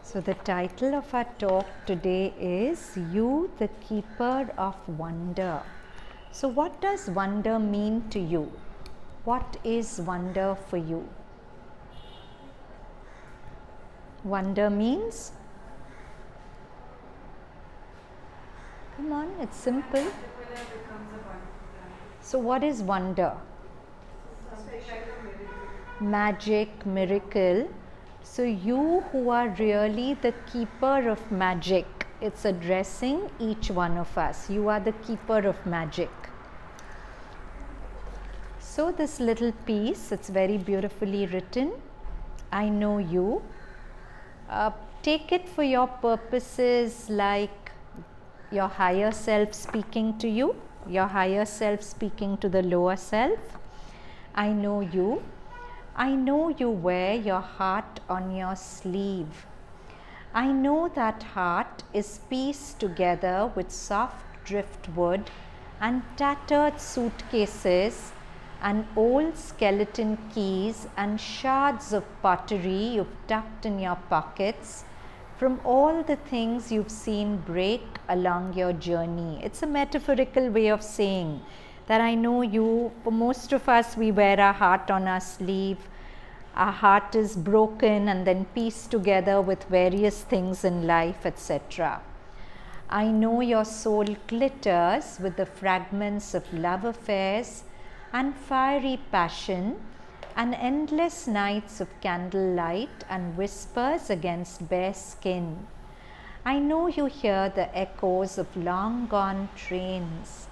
So the title of our talk today is You, the Keeper of Wonder. So what does wonder mean to you? What is wonder for you? Wonder means? Come on, it's simple. So what is wonder? Magic, miracle. So you who are really the keeper of magic, it's addressing each one of us. You are the keeper of magic. So this little piece, it's very beautifully written. I know you. Take it for your purposes like your higher self speaking to you, your higher self speaking to the lower self. I know you. I know you wear your heart on your sleeve. I know that heart is pieced together with soft driftwood and tattered suitcases and old skeleton keys and shards of pottery you've tucked in your pockets from all the things you've seen break along your journey. It's a metaphorical way of saying that I know you. For most of us, we wear our heart on our sleeve. Our heart is broken and then pieced together with various things in life, etc. I know your soul glitters with the fragments of love affairs and fiery passion and endless nights of candlelight and whispers against bare skin. I know you hear the echoes of long gone trains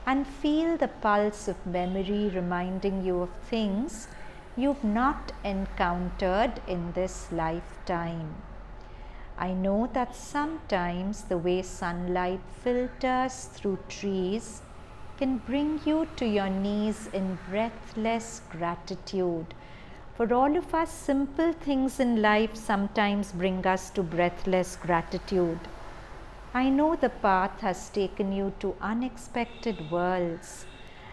and feel the pulse of memory reminding you of things you've not encountered in this lifetime. I know that sometimes the way sunlight filters through trees can bring you to your knees in breathless gratitude. For all of us, simple things in life sometimes bring us to breathless gratitude. I know the path has taken you to unexpected worlds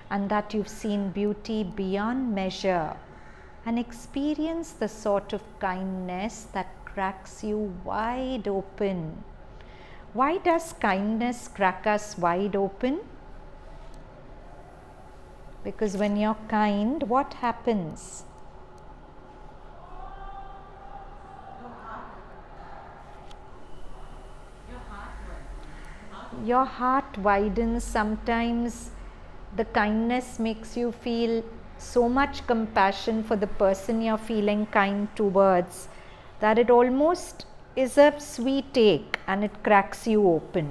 and that you've seen beauty beyond measure and experienced the sort of kindness that cracks you wide open. Why does kindness crack us wide open? Because when you're kind, what happens? Your heart widens. Sometimes the kindness makes you feel so much compassion for the person you're feeling kind towards that it almost is a sweet ache and it cracks you open.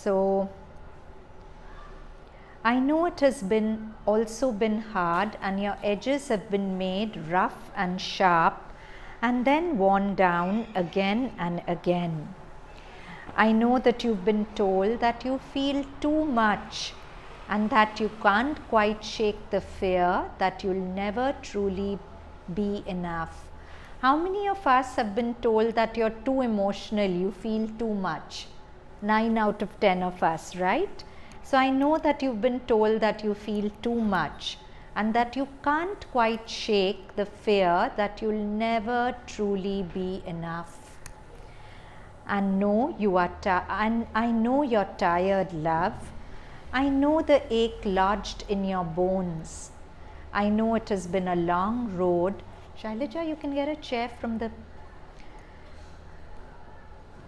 So I know it has also been hard, and your edges have been made rough and sharp and then worn down again and again. I know that you've been told that you feel too much and that you can't quite shake the fear that you'll never truly be enough. How many of us have been told that you're too emotional, you feel too much? 9 out of 10 of us, right? So I know that you've been told that you feel too much and that you can't quite shake the fear that you'll never truly be enough. And know you are and I know you're tired, love. I know the ache lodged in your bones. I know it has been a long road. Shailaja, you can get a chair from the...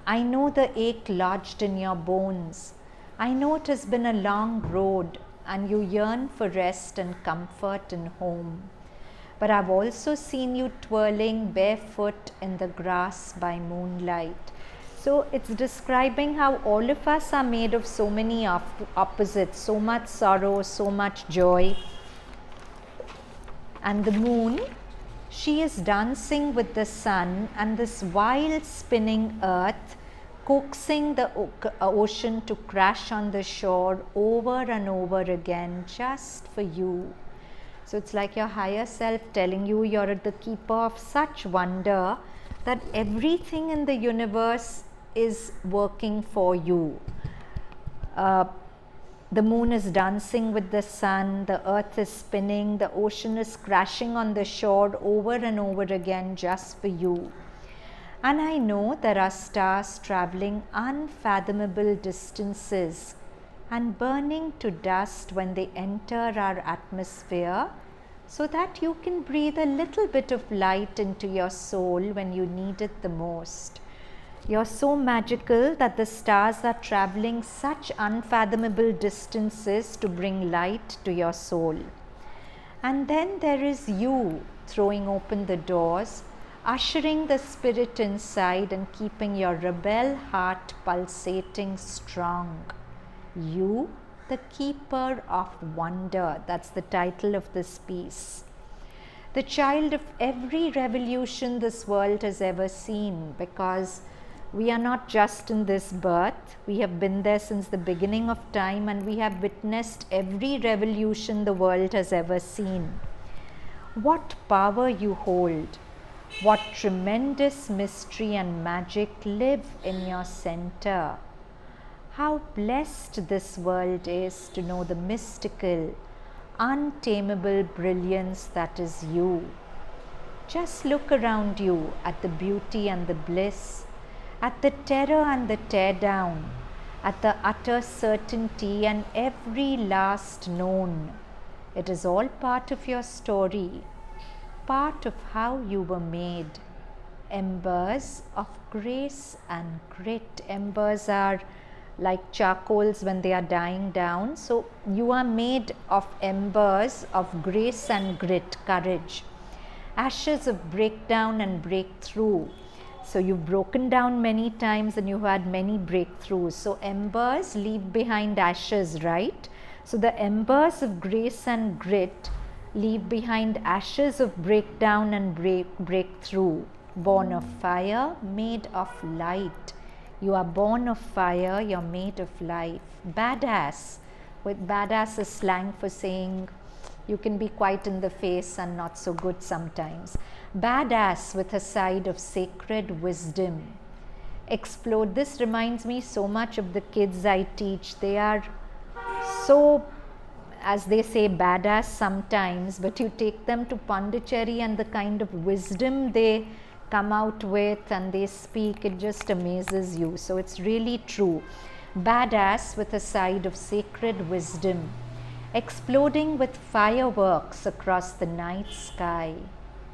I know the ache lodged in your bones. I know it has been a long road and you yearn for rest and comfort and home. But I've also seen you twirling barefoot in the grass by moonlight. So it's describing how all of us are made of so many opposites, so much sorrow, so much joy. And the moon, she is dancing with the sun and this wild spinning earth, coaxing the ocean to crash on the shore over and over again just for you. So it's like your higher self telling you you're the keeper of such wonder that everything in the universe is working for you. The moon is dancing with the sun, the earth is spinning, the ocean is crashing on the shore over and over again just for you. And I know there are stars traveling unfathomable distances and burning to dust when they enter our atmosphere, so that you can breathe a little bit of light into your soul when you need it the most. You're so magical that the stars are traveling such unfathomable distances to bring light to your soul. And then there is you throwing open the doors, ushering the spirit inside and keeping your rebel heart pulsating strong. You, the keeper of wonder. That's the title of this piece. The child of every revolution this world has ever seen, because we are not just in this birth, we have been there since the beginning of time and we have witnessed every revolution the world has ever seen. What power you hold, what tremendous mystery and magic live in your center. How blessed this world is to know the mystical, untamable brilliance that is you. Just look around you at the beauty and the bliss, at the terror and the tear down, at the utter certainty and every last known. It is all part of your story, part of how you were made. Embers of grace and grit. Embers are like charcoals when they are dying down. So you are made of embers of grace and grit, courage. Ashes of breakdown and breakthrough. So you've broken down many times and you've had many breakthroughs. So embers leave behind ashes, right? So the embers of grace and grit leave behind ashes of breakdown and breakthrough. Born of fire, made of light. You are born of fire, you're made of life. Badass. With badass is slang for saying you can be quite in the face and not so good sometimes. Badass with a side of sacred wisdom. Explode. This reminds me so much of the kids I teach. They are so, as they say, badass sometimes, but you take them to Pondicherry and the kind of wisdom they come out with and they speak, it just amazes you. So it's really true. Badass with a side of sacred wisdom. Exploding with fireworks across the night sky.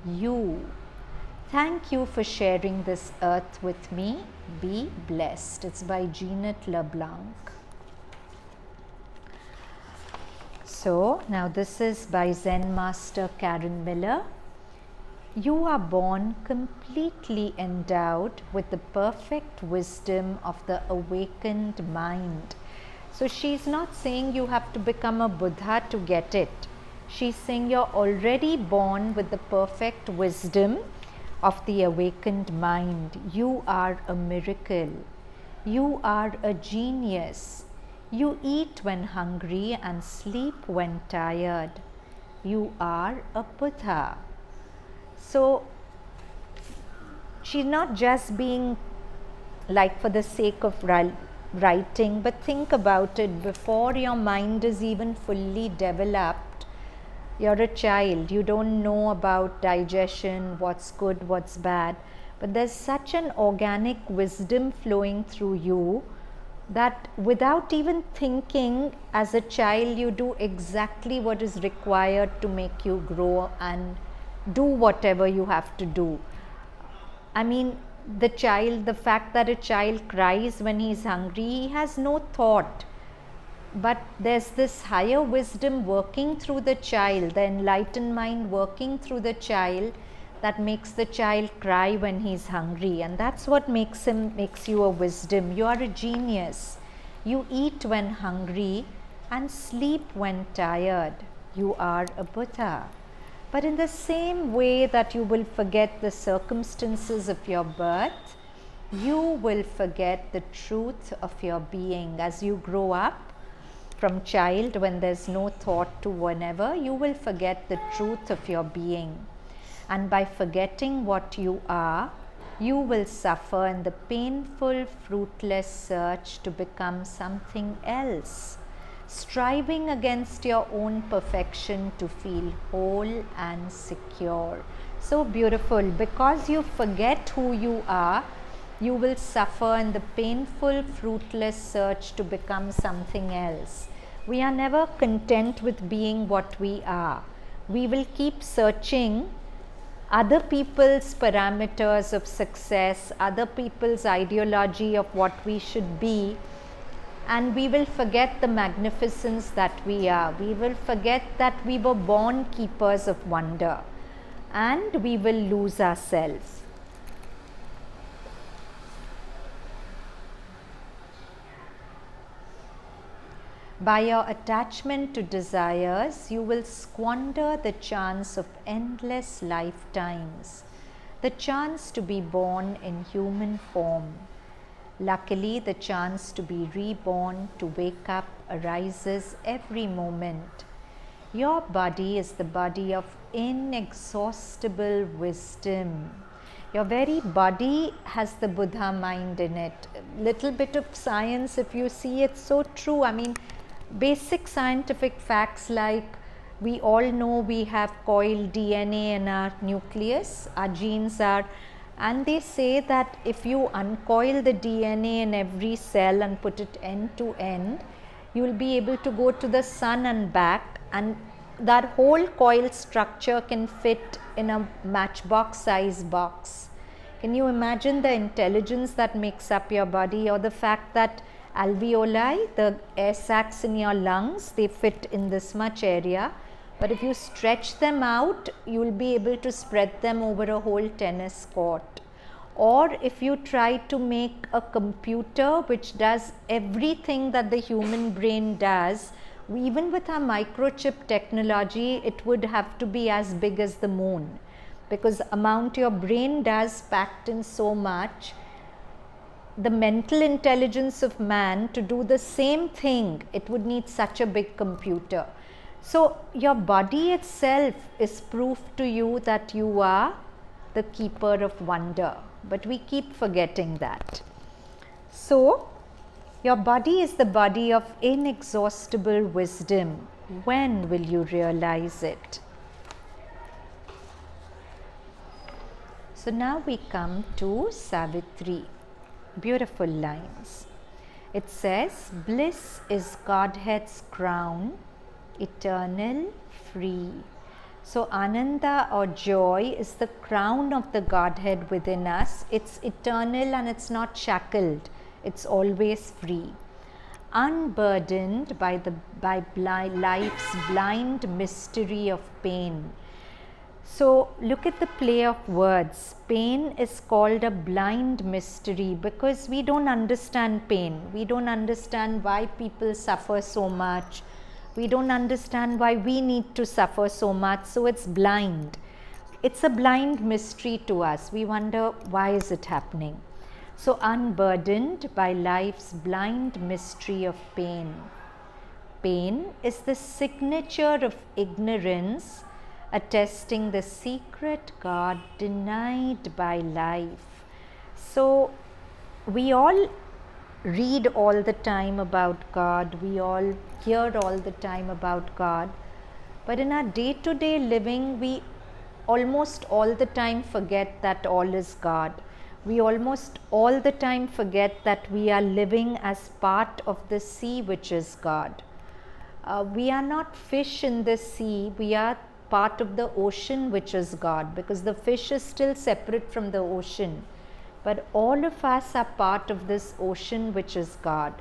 You. Thank you for sharing this earth with me. Be blessed. It's by Jeanette LeBlanc. So now this is by Zen Master Karen Miller. You are born completely endowed with the perfect wisdom of the awakened mind. So she's not saying you have to become a Buddha to get it. She's saying you're already born with the perfect wisdom of the awakened mind. You are a miracle. You are a genius. You eat when hungry and sleep when tired. You are a Buddha. So she's not just being like for the sake of writing, but think about it. Before your mind is even fully developed, you're a child. You don't know about digestion, what's good, what's bad, but there's such an organic wisdom flowing through you that without even thinking, as a child, you do exactly what is required to make you grow and do whatever you have to do. I mean, the fact that a child cries when he's hungry, he has no thought. But there's this higher wisdom working through the child, the enlightened mind working through the child, that makes the child cry when he's hungry. And that's what makes you a wisdom. You are a genius. You eat when hungry and sleep when tired. You are a Buddha. But in the same way that you will forget the circumstances of your birth, you will forget the truth of your being. As you grow up from child, when there's no thought to whenever, you will forget the truth of your being. And by forgetting what you are, you will suffer in the painful, fruitless search to become something else, striving against your own perfection to feel whole and secure. So beautiful. Because you forget who you are, you will suffer in the painful, fruitless search to become something else. We are never content with being what we are. We will keep searching other people's parameters of success, other people's ideology of what we should be, and we will forget the magnificence that we are. We will forget that we were born keepers of wonder, and we will lose ourselves. By your attachment to desires, you will squander the chance of endless lifetimes, the chance to be born in human form. Luckily, the chance to be reborn, to wake up, arises every moment. Your body is the body of inexhaustible wisdom. Your very body has the Buddha mind in it. Little bit of science, if you see, it's so true. I mean, basic scientific facts like we all know we have coiled DNA in our nucleus, our genes are, and they say that if you uncoil the DNA in every cell and put it end to end, you will be able to go to the sun and back, and that whole coil structure can fit in a matchbox size box. Can you imagine the intelligence that makes up your body? Or the fact that alveoli, the air sacs in your lungs, they fit in this much area, but if you stretch them out, you will be able to spread them over a whole tennis court. Or if you try to make a computer which does everything that the human brain does, even with our microchip technology, it would have to be as big as the moon, because the amount your brain does packed in so much. The mental intelligence of man, to do the same thing, it would need such a big computer. So your body itself is proof to you that you are the keeper of wonder, but we keep forgetting that. So your body is the body of inexhaustible wisdom. When will you realize it? So now we come to Savitri. Beautiful lines. It says, bliss is Godhead's crown, eternal, free. So Ananda or joy is the crown of the Godhead within us. It's eternal and it's not shackled. It's always free. Unburdened by life's blind mystery of pain. So look at the play of words. Pain is called a blind mystery because we don't understand pain. We don't understand why people suffer so much. We don't understand why we need to suffer so much. So it's blind. It's a blind mystery to us. We wonder, why is it happening? So unburdened by life's blind mystery of pain. Pain is the signature of ignorance, attesting the secret God denied by life. So we all read all the time about God, we all hear all the time about God, but in our day-to-day living, we almost all the time forget that all is God. We almost all the time forget that we are living as part of the sea, which is God. We are not fish in the sea, we are part of the ocean, which is God, because the fish is still separate from the ocean. But all of us are part of this ocean, which is God.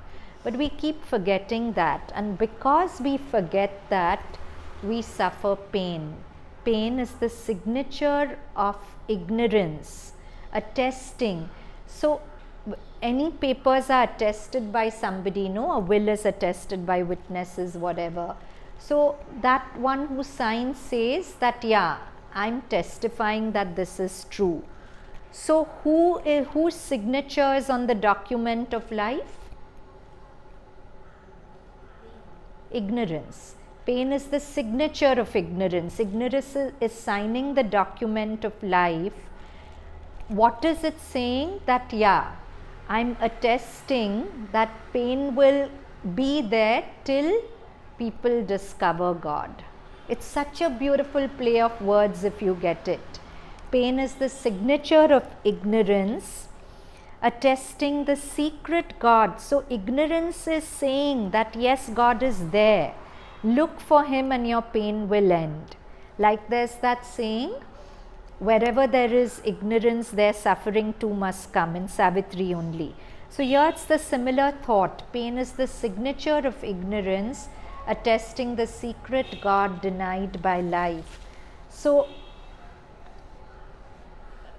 But we keep forgetting that, and because we forget that, we suffer pain. Pain is the signature of ignorance, attesting. So any papers are attested by somebody, no? A will is attested by witnesses, whatever. So that one who signs says that, yeah, I'm testifying that this is true. So whose signature is on the document of life? Ignorance. Pain is the signature of ignorance. Ignorance is signing the document of life. What is it saying? That, yeah, I'm attesting that pain will be there till people discover God. It's such a beautiful play of words if you get it. Pain is the signature of ignorance, attesting the secret God. So ignorance is saying that yes, God is there. Look for Him and your pain will end. Like there's that saying, wherever there is ignorance, there suffering too must come, in Savitri only. So here it's the similar thought. Pain is the signature of ignorance, attesting the secret God denied by life. So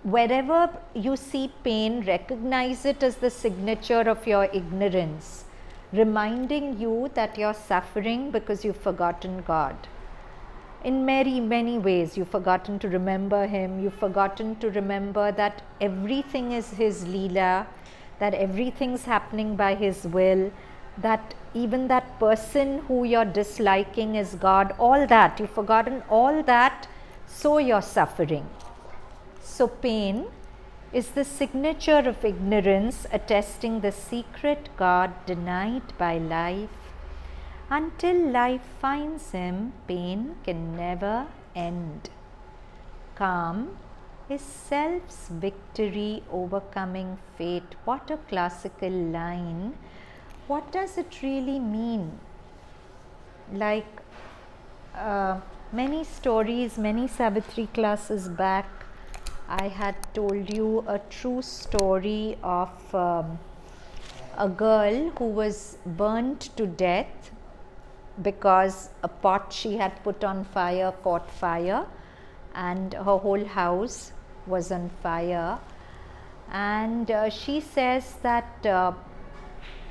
wherever you see pain, recognize it as the signature of your ignorance, reminding you that you're suffering because you've forgotten God. In many, many ways, you've forgotten to remember Him, you've forgotten to remember that everything is His Leela, that everything's happening by His will, that even that person who you're disliking is God, all that, you've forgotten all that, so you're suffering. So pain is the signature of ignorance, attesting the secret God denied by life. Until life finds Him, pain can never end. Calm is self's victory overcoming fate. What a classical line. What does it really mean? Like many stories, many Savitri classes back, I had told you a true story of a girl who was burnt to death because a pot she had put on fire caught fire and her whole house was on fire. And she says that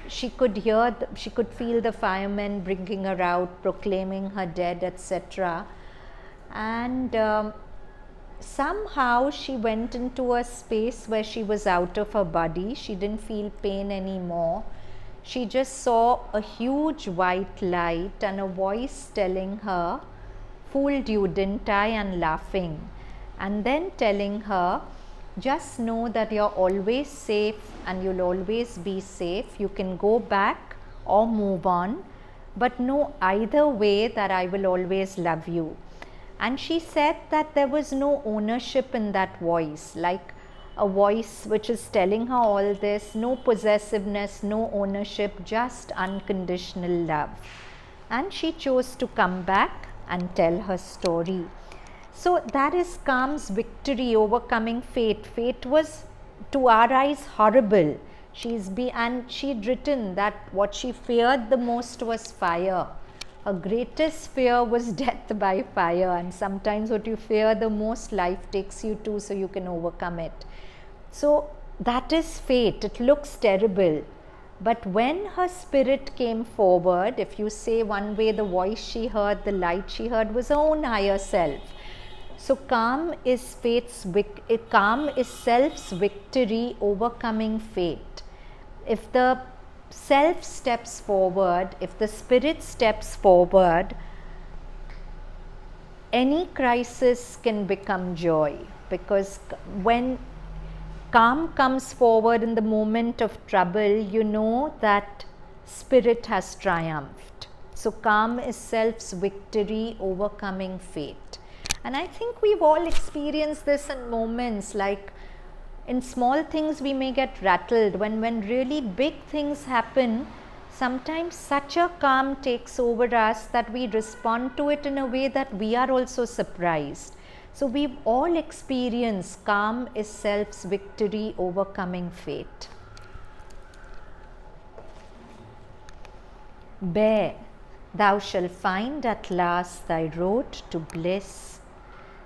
she could feel the firemen bringing her out, proclaiming her dead, etc. And somehow she went into a space where she was out of her body. She didn't feel pain anymore. She just saw a huge white light and a voice telling her, "Fooled you, didn't I?" and laughing. And then telling her, "Just know that you're always safe and you'll always be safe. You can go back or move on, but know either way that I will always love you." And she said that there was no ownership in that voice, like a voice which is telling her all this, no possessiveness, no ownership, just unconditional love. And she chose to come back and tell her story. So that is calm's victory overcoming fate. Fate was to our eyes horrible. And she'd written that what she feared the most was fire. her greatest fear was death by fire, and sometimes what you fear the most, life takes you to, so you can overcome it. So that is fate. It looks terrible. But when her spirit came forward, if you say one way, the voice she heard, the light she heard was her own higher self. So calm is self's victory overcoming fate. If the self steps forward, if the spirit steps forward, any crisis can become joy, because when calm comes forward in the moment of trouble, you know that spirit has triumphed. So calm is self's victory overcoming fate. And I think we've all experienced this in moments, like in small things we may get rattled. When really big things happen, sometimes such a calm takes over us that we respond to it in a way that we are also surprised. So we've all experienced calm is self's victory overcoming fate. Bear, thou shalt find at last thy road to bliss.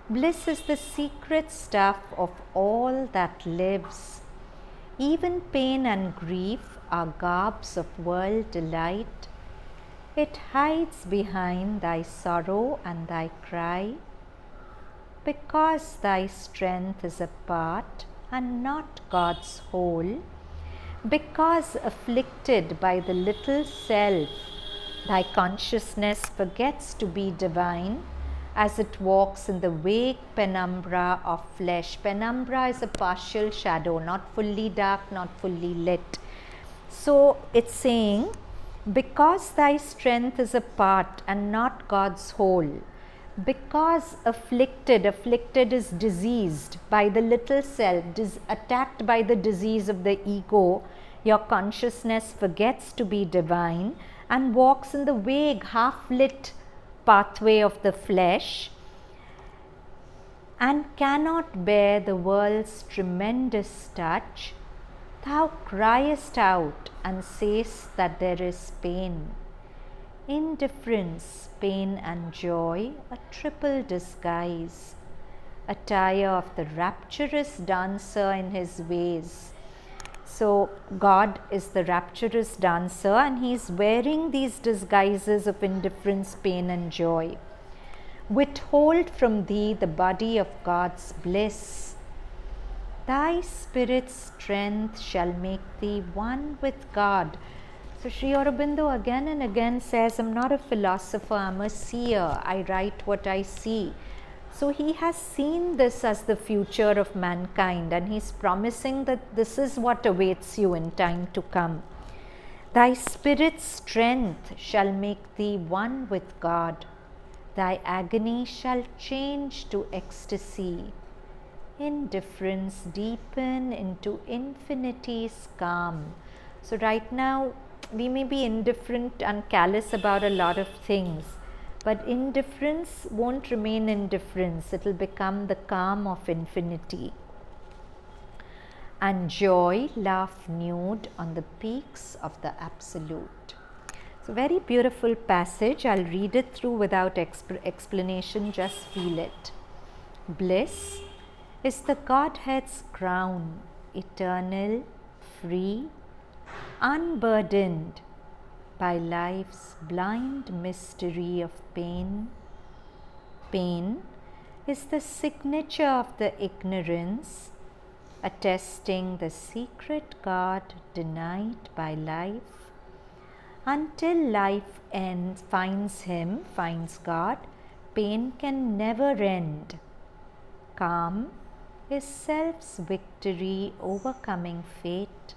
Bliss is the secret stuff of all that lives. Even pain and grief are garbs of world delight. It hides behind thy sorrow and thy cry, because thy strength is a part and not God's whole, because afflicted by the little self, thy consciousness forgets to be divine as it walks in the vague penumbra of flesh. Penumbra is a partial shadow, not fully dark, not fully lit. So it's saying, because thy strength is a part and not God's whole, because afflicted is diseased by the little self, attacked by the disease of the ego, your consciousness forgets to be divine and walks in the vague, half-lit pathway of the flesh, and cannot bear the world's tremendous touch. Thou criest out and sayest that there is pain. Indifference, pain and joy, a triple disguise, attire of the rapturous dancer in his ways. So God is the rapturous dancer, and he is wearing these disguises of indifference, pain and joy. Withhold from thee the body of God's bliss. Thy spirit's strength shall make thee one with God. So Sri Aurobindo again and again says, I'm not a philosopher, I'm a seer. I write what I see. So he has seen this as the future of mankind, and he's promising that this is what awaits you in time to come. Thy spirit's strength shall make thee one with God. Thy agony shall change to ecstasy. Indifference deepen into infinity's calm. So right now, we may be indifferent and callous about a lot of things, but indifference won't remain indifference. It will become the calm of infinity. And joy laugh nude on the peaks of the absolute. So very beautiful passage. I'll read it through without explanation, just feel it. Bliss is the Godhead's crown, eternal, free, unburdened by life's blind mystery of pain. Pain is the signature of the ignorance, attesting the secret God denied by life. Until life ends, finds God, pain can never end. Calm is self's victory overcoming fate.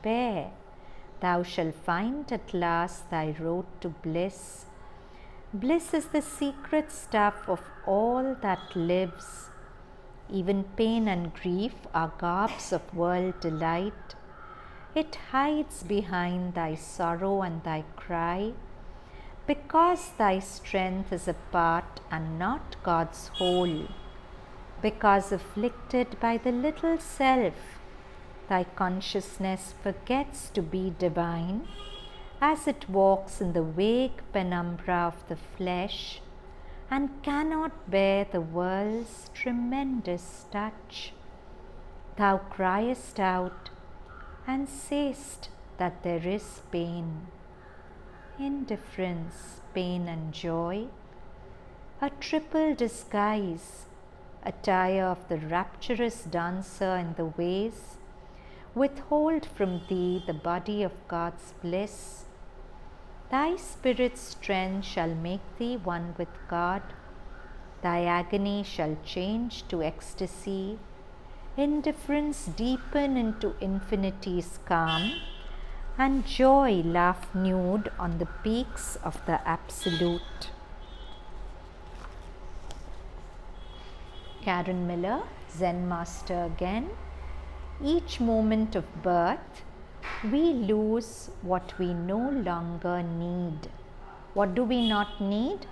Bear, thou shalt find at last thy road to bliss. Bliss is the secret stuff of all that lives. Even pain and grief are garbs of world delight. It hides behind thy sorrow and thy cry, because thy strength is a part and not God's whole. Because afflicted by the little self, thy consciousness forgets to be divine, as it walks in the vague penumbra of the flesh and cannot bear the world's tremendous touch. Thou criest out and sayest that there is pain, indifference, pain and joy, a triple disguise, attire of the rapturous dancer in the ways, withhold from thee the body of God's bliss. Thy spirit's strength shall make thee one with God. Thy agony shall change to ecstasy, indifference deepen into infinity's calm, and joy laugh nude on the peaks of the Absolute. Karen Miller, Zen Master again. Each moment of birth, we lose what we no longer need. What do we not need?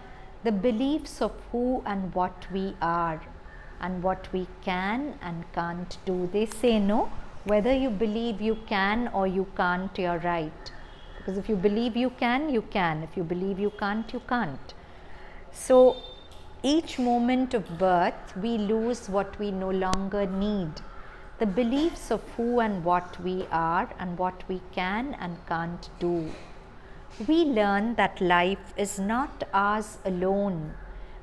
The beliefs of who and what we are and what we can and can't do. They say no, whether you believe you can or you can't, you're right. Because if you believe you can, you can. If you believe you can't, you can't. So each moment of birth, we lose what we no longer need. The beliefs of who and what we are and what we can and can't do. We learn that life is not ours alone,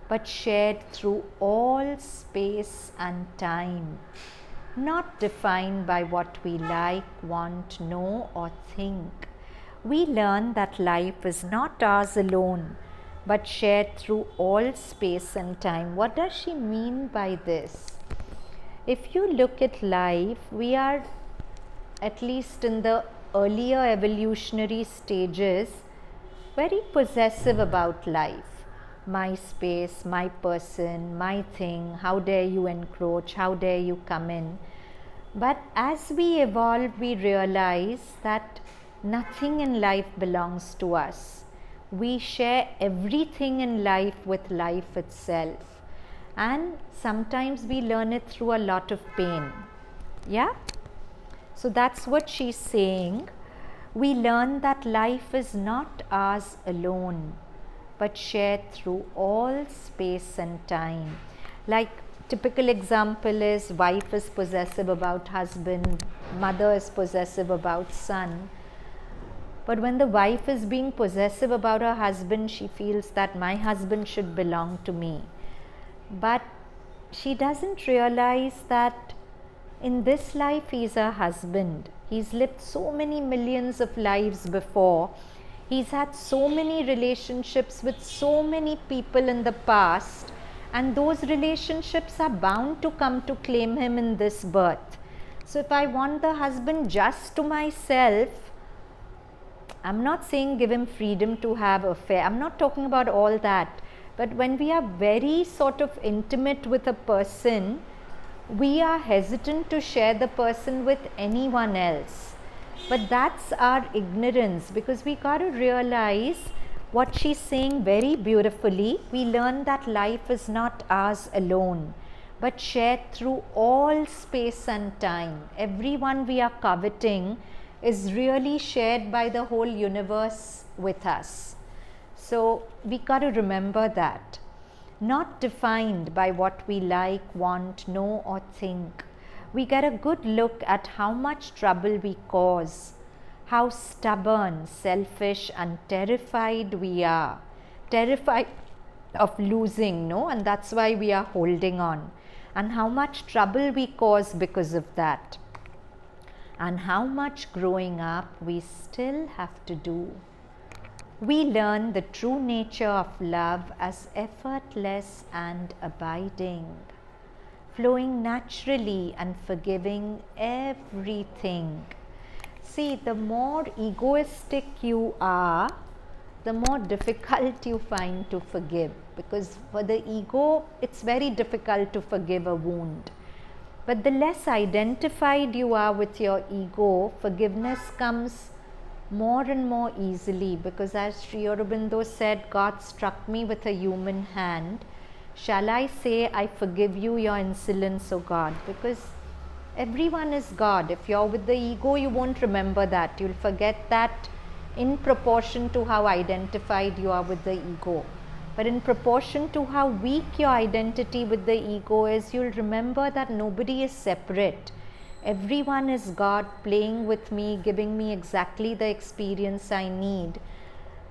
but shared through all space and time, not defined by what we like, want, know, or think. We learn that life is not ours alone, but shared through all space and time. What does she mean by this? If you look at life, we are, at least in the earlier evolutionary stages, very possessive about life. My space, my person, my thing, how dare you encroach, how dare you come in. But as we evolve, we realize that nothing in life belongs to us. We share everything in life with life itself. And sometimes we learn it through a lot of pain. Yeah? So that's what she's saying. We learn that life is not ours alone, but shared through all space and time. Like typical example is wife is possessive about husband, mother is possessive about son. But when the wife is being possessive about her husband, she feels that my husband should belong to me. But she doesn't realize that in this life he is her husband. He's lived so many millions of lives before. He's had so many relationships with so many people in the past, and those relationships are bound to come to claim him in this birth. So if I want the husband just to myself, I'm not saying give him freedom to have affair. I'm not talking about all that. But when we are very sort of intimate with a person, we are hesitant to share the person with anyone else. But that's our ignorance, because we got to realize what she's saying very beautifully. We learn that life is not ours alone, but shared through all space and time. Everyone we are coveting is really shared by the whole universe with us. So we got to remember that. Not defined by what we like, want, know, or think. We get a good look at how much trouble we cause, how stubborn, selfish, and terrified we are. Terrified of losing, no? And that's why we are holding on. And how much trouble we cause because of that. And how much growing up we still have to do. We learn the true nature of love as effortless and abiding, flowing naturally and forgiving everything. See, the more egoistic you are, the more difficult you find to forgive, because for the ego, it's very difficult to forgive a wound. But the less identified you are with your ego, forgiveness comes more and more easily, because as Sri Aurobindo said, God struck me with a human hand. Shall I say, I forgive you your insolence, O God? Because everyone is God. If you're with the ego, you won't remember that. You'll forget that in proportion to how identified you are with the ego. But in proportion to how weak your identity with the ego is, you'll remember that nobody is separate. Everyone is God playing with me, giving me exactly the experience I need.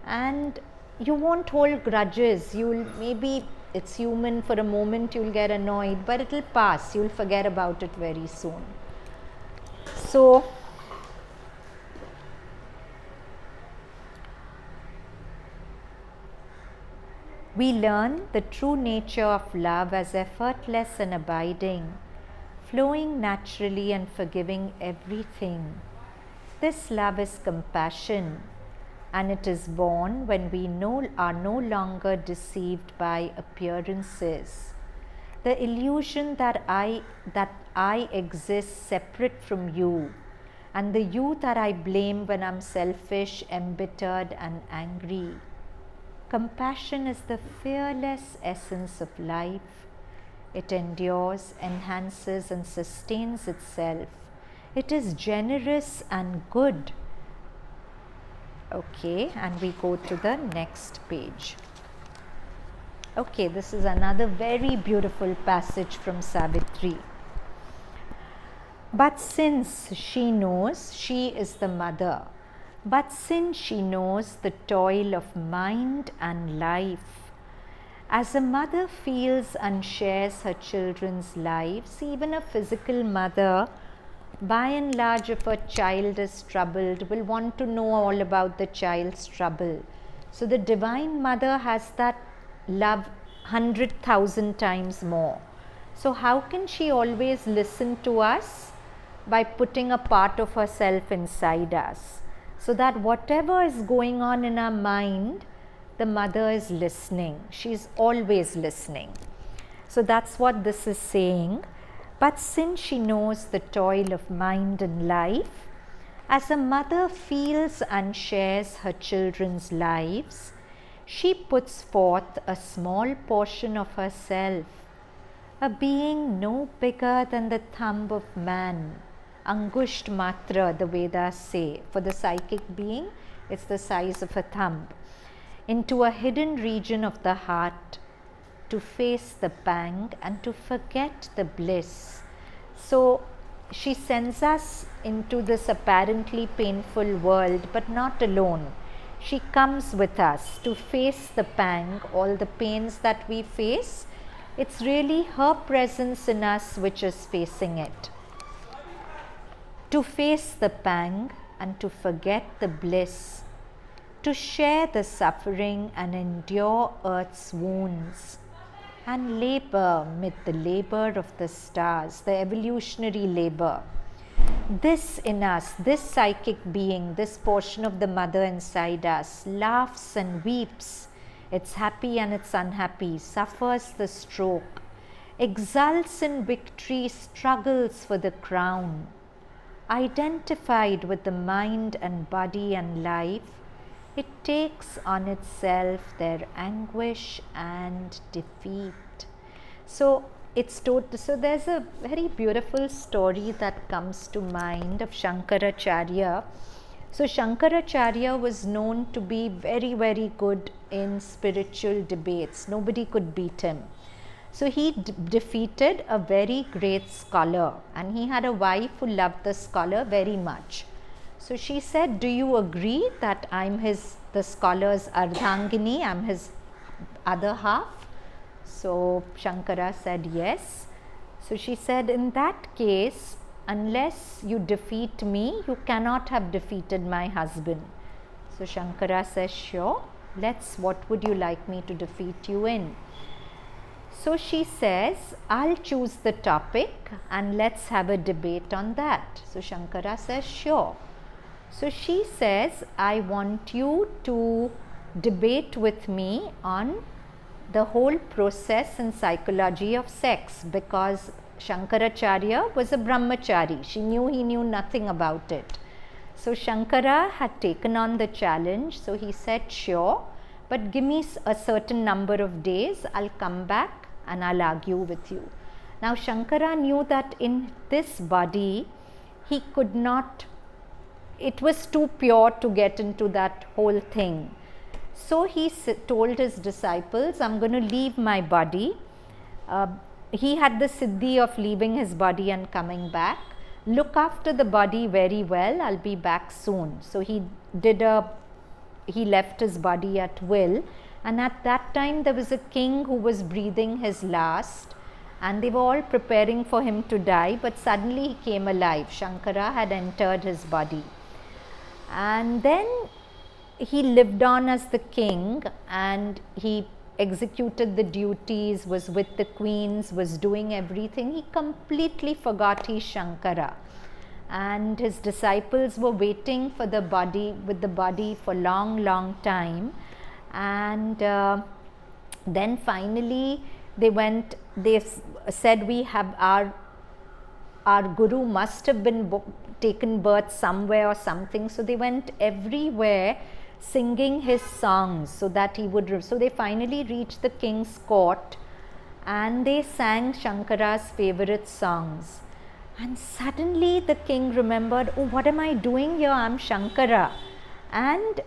And you won't hold grudges. You'll maybe, it's human, for a moment you'll get annoyed, but it'll pass. You'll forget about it very soon. So, we learn the true nature of love as effortless and abiding, flowing naturally and forgiving everything. This love is compassion, and it is born when we are no longer deceived by appearances. The illusion that I exist separate from you, and the you that I blame when I'm selfish, embittered, and angry. Compassion is the fearless essence of life. It endures, enhances, and sustains itself. It is generous and good. Okay, and we go to the next page. Okay, this is another very beautiful passage from Savitri. But since she knows, she is the mother, but since she knows the toil of mind and life, as a mother feels and shares her children's lives, even a physical mother, by and large, if a child is troubled, will want to know all about the child's trouble. So the Divine Mother has that love 100,000 times more. So how can she always listen to us? By putting a part of herself inside us, so that whatever is going on in our mind, the mother is listening. She's always listening. So that's what this is saying. But since she knows the toil of mind and life, as a mother feels and shares her children's lives, she puts forth a small portion of herself, a being no bigger than the thumb of man. Angusht matra, the Vedas say. For the psychic being, it's the size of a thumb. Into a hidden region of the heart, to face the pang and to forget the bliss. So she sends us into this apparently painful world, but not alone. She comes with us to face the pang, all the pains that we face. It's really her presence in us which is facing it. To face the pang and to forget the bliss, to share the suffering and endure earth's wounds, and labor mid the labor of the stars, the evolutionary labor. This in us, this psychic being, this portion of the mother inside us, laughs and weeps. It's happy and it's unhappy, suffers the stroke, exults in victory, struggles for the crown. Identified with the mind and body and life, it takes on itself their anguish and defeat. So so there's a very beautiful story that comes to mind of Shankaracharya. So Shankaracharya was known to be very, very good in spiritual debates. Nobody could beat him. So he defeated a very great scholar, and he had a wife who loved the scholar very much. So she said, do you agree that I'm the scholar's Ardhangini, I'm his other half? So Shankara said yes. So she said, in that case, unless you defeat me, you cannot have defeated my husband. So Shankara says, sure, what would you like me to defeat you in? So she says, I'll choose the topic and let's have a debate on that. So Shankara says, sure. So she says, I want you to debate with me on the whole process and psychology of sex, because Shankaracharya was a brahmachari. He knew nothing about it. So Shankara had taken on the challenge. So he said, sure, but give me a certain number of days. I'll come back and I'll argue with you. Now Shankara knew that in this body he could not it was too pure to get into that whole thing. So he told his disciples, I'm going to leave my body. He had the siddhi of leaving his body and coming back. Look after the body very well, I'll be back soon. So he left his body at will, and at that time there was a king who was breathing his last, and they were all preparing for him to die, but suddenly he came alive. Shankara had entered his body, and then he lived on as the king, and he executed the duties, was with the queens, was doing everything. He completely forgot he's Shankara, and his disciples were waiting for the body, with the body, for long time. And then finally they said, we have our guru must have been taken birth somewhere or something. So they went everywhere singing his songs so that he would. So they finally reached the king's court, and they sang Shankara's favorite songs. And suddenly the king remembered, oh, what am I doing here? I'm Shankara. And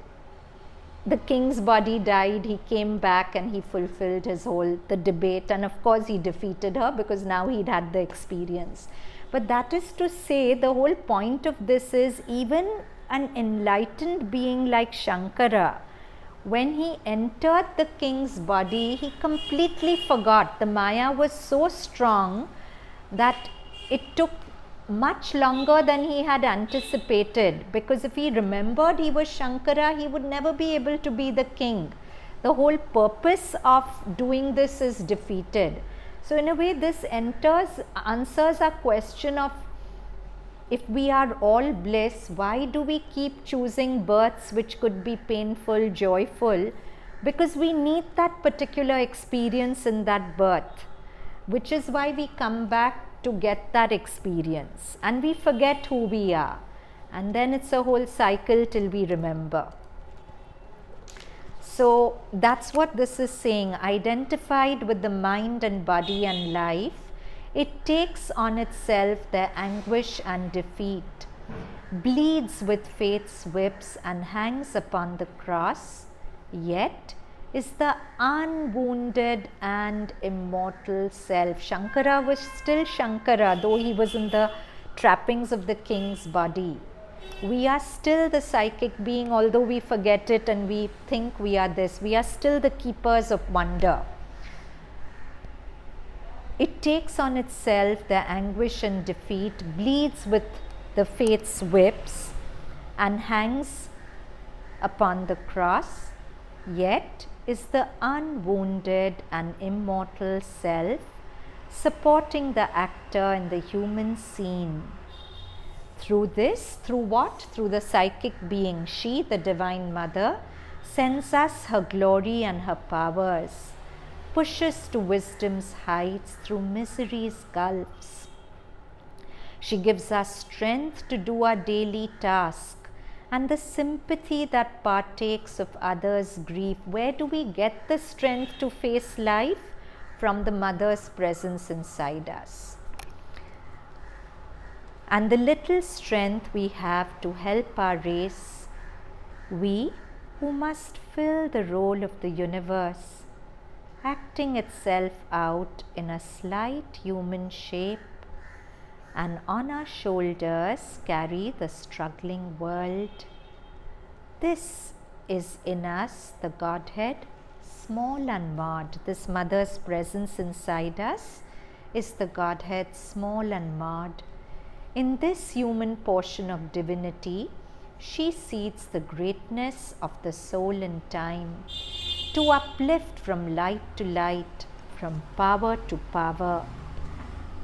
the king's body died. He came back and he fulfilled the debate. And of course he defeated her, because now he'd had the experience. But that is to say, the whole point of this is, even an enlightened being like Shankara, when he entered the king's body, he completely forgot. The Maya was so strong that it took much longer than he had anticipated, because if he remembered he was Shankara, he would never be able to be the king. The whole purpose of doing this is defeated. So in a way, this answers our question of, if we are all bliss, why do we keep choosing births which could be painful, joyful? Because we need that particular experience in that birth, which is why we come back to get that experience, and we forget who we are, and then it's a whole cycle till we remember. So that's what this is saying. Identified with the mind and body and life, it takes on itself their anguish and defeat, bleeds with fate's whips and hangs upon the cross, yet is the unwounded and immortal self. Shankara was still Shankara, though he was in the trappings of the king's body. We are still the psychic being, although we forget it and we think we are this. We are still the keepers of wonder. It takes on itself the anguish and defeat, bleeds with the fate's whips, and hangs upon the cross, yet is the unwounded and immortal self, supporting the actor in the human scene. Through this, through what? Through the psychic being, she, the Divine Mother, sends us her glory and her powers, pushes to wisdom's heights through misery's gulfs. She gives us strength to do our daily task, and the sympathy that partakes of others' grief. Where do we get the strength to face life? From the Mother's presence inside us. And the little strength we have to help our race, we who must fill the role of the universe, acting itself out in a slight human shape, and on our shoulders carry the struggling world. This is in us the Godhead, small and marred. This Mother's presence inside us is the Godhead, small and marred. In this human portion of divinity, she sees the greatness of the soul in time, to uplift from light to light, from power to power,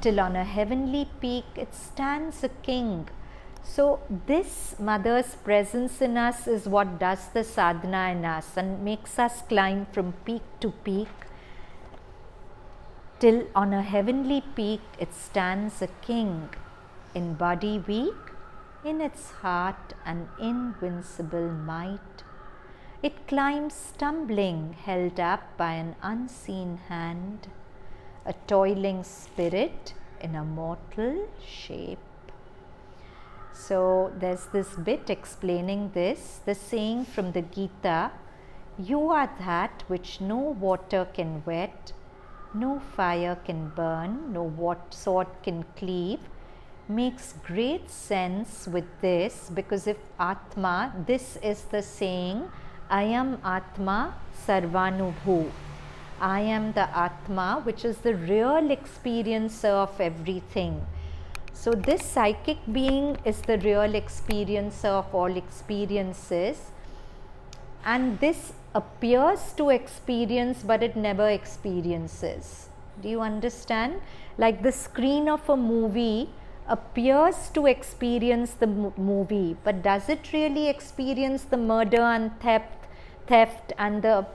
till on a heavenly peak it stands a king. So this Mother's presence in us is what does the sadhana in us and makes us climb from peak to peak, till on a heavenly peak it stands a king, in body weak, in its heart an invincible might. It climbs stumbling, held up by an unseen hand, a toiling spirit in a mortal shape. So there's this bit explaining this, the saying from the Gita, you are that which no water can wet, no fire can burn, no sword can cleave, makes great sense with this, because if Atma, this is the saying, I am Atma Sarvanubhu. I am the Atma, which is the real experiencer of everything. So this psychic being is the real experiencer of all experiences, and this appears to experience but it never experiences. Do you understand? Like the screen of a movie appears to experience the movie, but does it really experience the murder and theft and the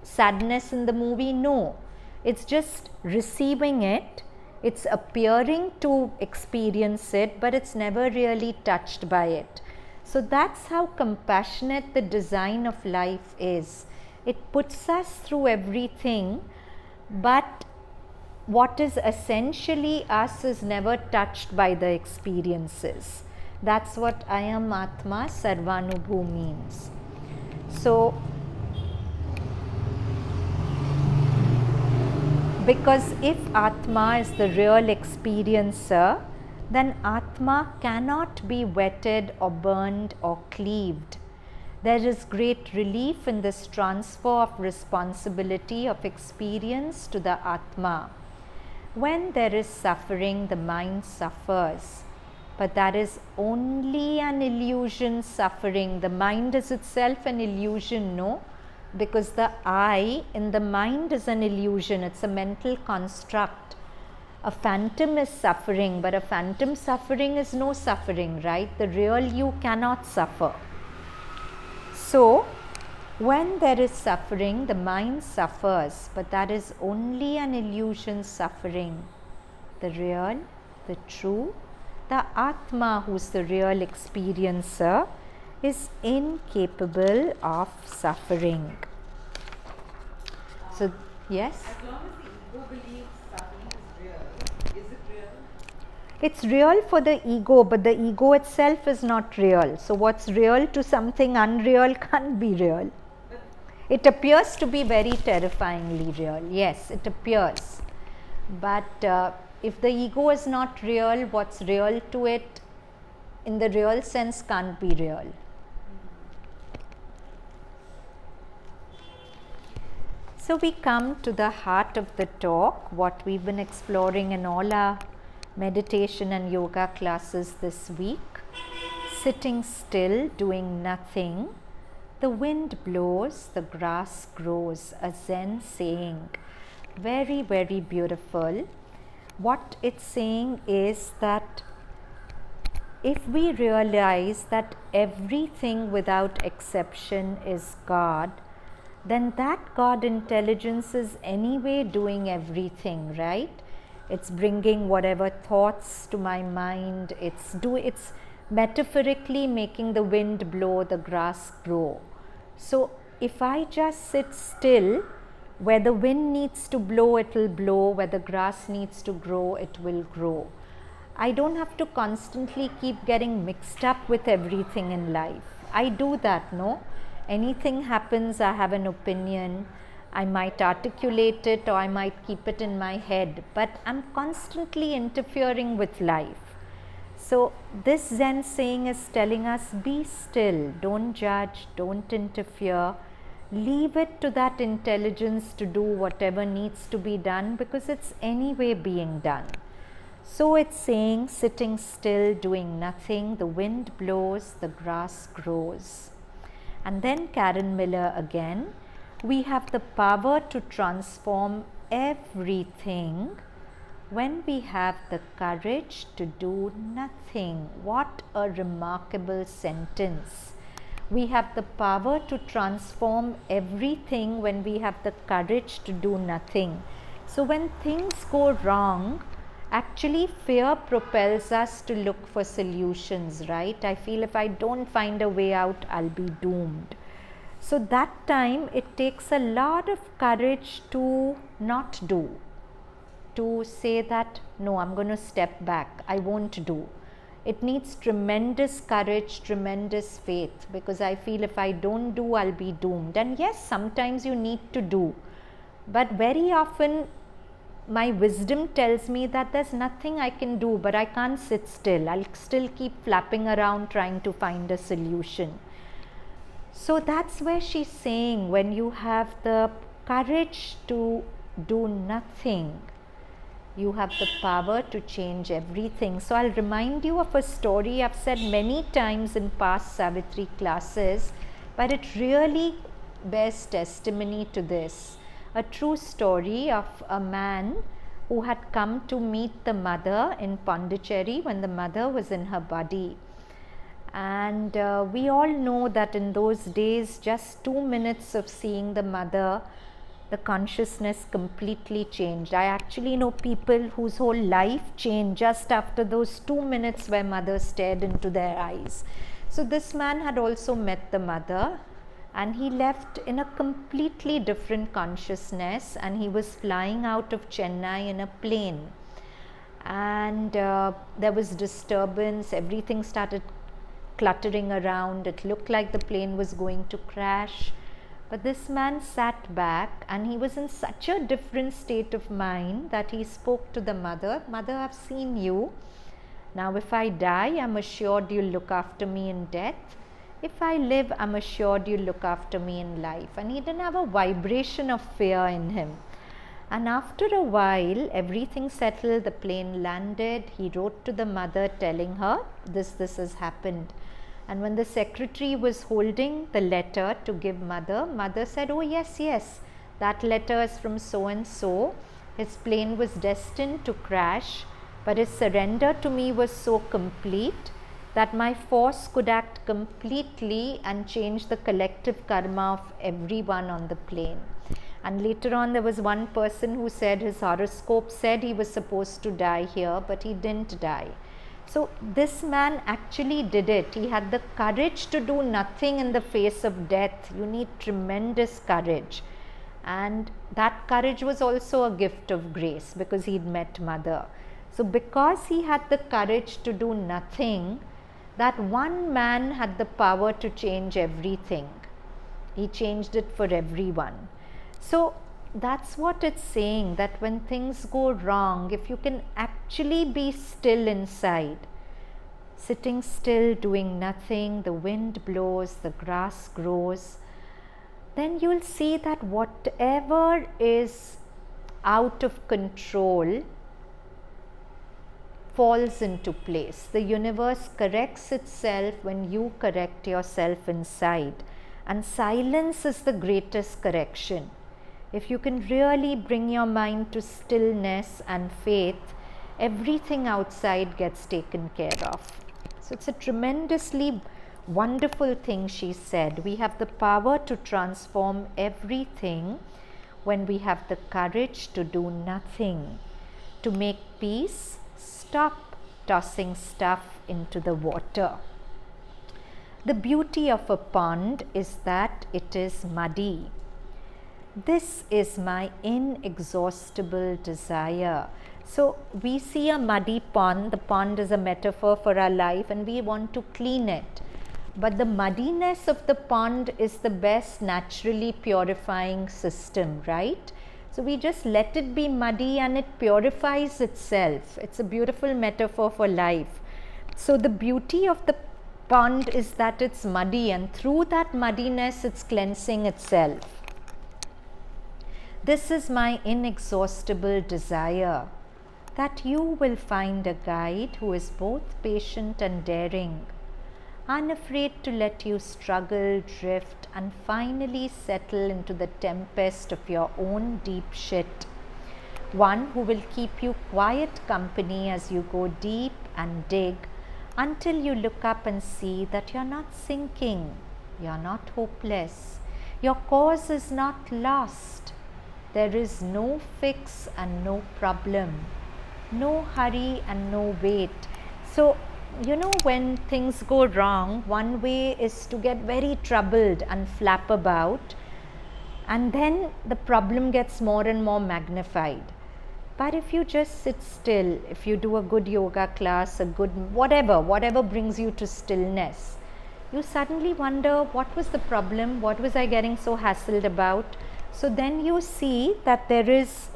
sadness in the movie? No, it's just receiving it. It's appearing to experience it, but it's never really touched by it. So that's how compassionate the design of life is. It puts us through everything, but what is essentially us is never touched by the experiences. That's what I am Atma Sarvanubhu means. So, because if Atma is the real experiencer, then Atma cannot be wetted or burned or cleaved. There is great relief in this transfer of responsibility of experience to the Atma. When there is suffering, the mind suffers, but that is only an illusion suffering. The mind is itself an illusion, no? Because the I in the mind is an illusion, it's a mental construct. A phantom is suffering, but a phantom suffering is no suffering, right? The real you cannot suffer. So, when there is suffering, the mind suffers, but that is only an illusion suffering. The real, the true, the Atma, who's the real experiencer, is incapable of suffering. So, yes? As long as the ego believes suffering is real, is it real? It's real for the ego, but the ego itself is not real. So, what's real to something unreal can't be real. It appears to be very terrifyingly real. Yes, it appears. But if the ego is not real, what's real to it in the real sense can't be real. So we come to the heart of the talk, what we've been exploring in all our meditation and yoga classes this week. Sitting still, doing nothing. The wind blows, the grass grows, a Zen saying. Very, very beautiful. What it's saying is that if we realize that everything without exception is God, then that God intelligence is anyway doing everything, right? It's bringing whatever thoughts to my mind, it's metaphorically making the wind blow, the grass grow. So if I just sit still, where the wind needs to blow, it will blow, where the grass needs to grow, it will grow. I don't have to constantly keep getting mixed up with everything in life. I do that, no? Anything happens, I have an opinion. I might articulate it or I might keep it in my head, but I'm constantly interfering with life. So this Zen saying is telling us, be still, don't judge, don't interfere, leave it to that intelligence to do whatever needs to be done, because it's anyway being done. So it's saying, sitting still, doing nothing, the wind blows, the grass grows. And then Karen Miller again, we have the power to transform everything when we have the courage to do nothing. What a remarkable sentence. We have the power to transform everything when we have the courage to do nothing. So when things go wrong, actually fear propels us to look for solutions, right? I feel if I don't find a way out, I'll be doomed. So that time it takes a lot of courage to not do, to say that, no, I'm going to step back, I won't do. It needs tremendous courage, tremendous faith, because I feel if I don't do, I'll be doomed. And yes, sometimes you need to do, but very often my wisdom tells me that there's nothing I can do, but I can't sit still. I'll still keep flapping around trying to find a solution. So that's where she's saying, when you have the courage to do nothing, you have the power to change everything. So I'll remind you of a story I've said many times in past Savitri classes, but it really bears testimony to this. A true story of a man who had come to meet the mother in Pondicherry when the mother was in her body. And we all know that in those days, just 2 minutes of seeing the mother, the consciousness completely changed. I actually know people whose whole life changed just after those 2 minutes where mother stared into their eyes. So this man had also met the mother, and he left in a completely different consciousness, and he was flying out of Chennai in a plane. And there was disturbance, everything started cluttering around. It looked like the plane was going to crash. But this man sat back, and he was in such a different state of mind that he spoke to the mother. Mother, I've seen you. Now if I die, I'm assured you'll look after me in death. If I live, I'm assured you'll look after me in life. And he didn't have a vibration of fear in him. And after a while, everything settled, the plane landed. He wrote to the mother telling her this has happened. And when the secretary was holding the letter to give mother, mother said, oh yes, that letter is from so and so. His plane was destined to crash, but his surrender to me was so complete that my force could act completely and change the collective karma of everyone on the plane. And later on, there was one person who said his horoscope said he was supposed to die here, but he didn't die. So this man actually did it. He had the courage to do nothing in the face of death. You need tremendous courage. And that courage was also a gift of grace because he'd met mother. So because he had the courage to do nothing, that one man had the power to change everything. He changed it for everyone. So that's what it's saying, that when things go wrong, if you can actually be still inside, sitting still, doing nothing, the wind blows, the grass grows, then you'll see that whatever is out of control falls into place. The universe corrects itself when you correct yourself inside. And silence is the greatest correction. If you can really bring your mind to stillness and faith, everything outside gets taken care of. So it's a tremendously wonderful thing she said. We have the power to transform everything when we have the courage to do nothing, to make peace. Stop tossing stuff into the water. The beauty of a pond is that it is muddy. This is my inexhaustible desire. So we see a muddy pond. The pond is a metaphor for our life, and we want to clean it. But the muddiness of the pond is the best naturally purifying system, right? So we just let it be muddy and it purifies itself. It's a beautiful metaphor for life. So the beauty of the pond is that it's muddy, and through that muddiness it's cleansing itself. This is my inexhaustible desire, that you will find a guide who is both patient and daring, unafraid to let you struggle, drift, and finally settle into the tempest of your own deep shit. One who will keep you quiet company as you go deep and dig until you look up and see that you're not sinking, you're not hopeless, your cause is not lost. There is no fix and no problem, no hurry and no wait. So, you know, when things go wrong, one way is to get very troubled and flap about, and then the problem gets more and more magnified. But if you just sit still, if you do a good yoga class, a good whatever brings you to stillness, you suddenly wonder, what was the problem? What was I getting so hassled about? So then you see that there is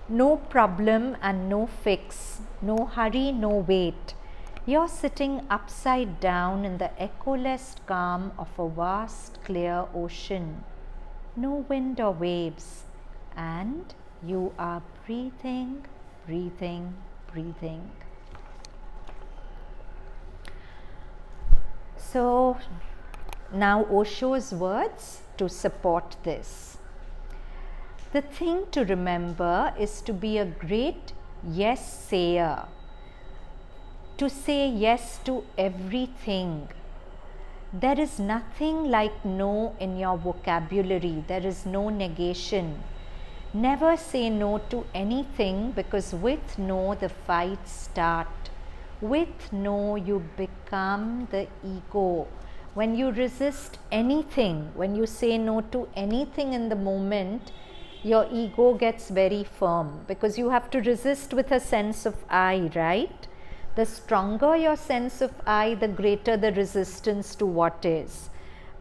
no problem and no fix, no hurry, no wait. You're sitting upside down in the echoless calm of a vast clear ocean. No wind or waves, and you are breathing, breathing, breathing. So now Osho's words to support this. The thing to remember is to be a great yes sayer, to say yes to everything. There is nothing like no in your vocabulary. There is no negation. Never say no to anything, because with no the fights start. With no you become the ego. When you resist anything, when you say no to anything in the moment, your ego gets very firm, because you have to resist with a sense of I, right? The stronger your sense of I, the greater the resistance to what is.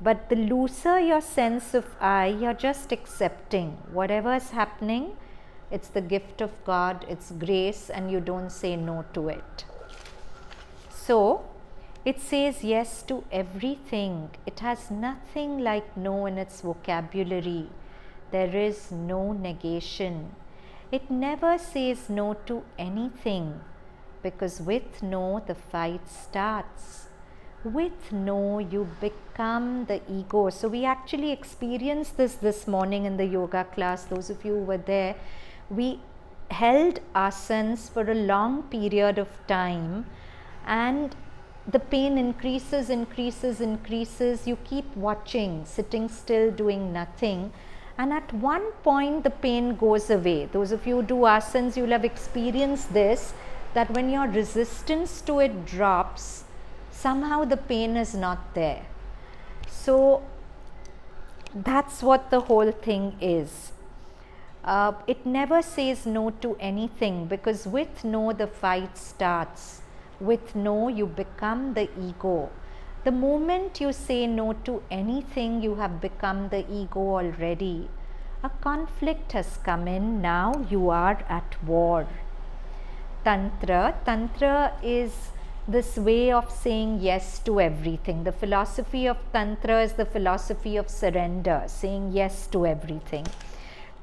But the looser your sense of I, you're just accepting whatever is happening. It's the gift of God, it's grace, and you don't say no to it. So it says yes to everything. It has nothing like no in its vocabulary. There is no negation. It never says no to anything, because with no the fight starts. With no you become the ego. So we actually experienced this morning in the yoga class. Those of you who were there, we held asanas for a long period of time, and the pain increases. You keep watching, sitting still, doing nothing, and at one point the pain goes away. Those of you who do asanas, you'll have experienced this, that when your resistance to it drops, somehow the pain is not there. So that's what the whole thing is. It never says no to anything, because with no the fight starts. With no you become the ego. The moment you say no to anything, you have become the ego already. A conflict has come in, now you are at war. Tantra is this way of saying yes to everything. The philosophy of Tantra is the philosophy of surrender, saying yes to everything.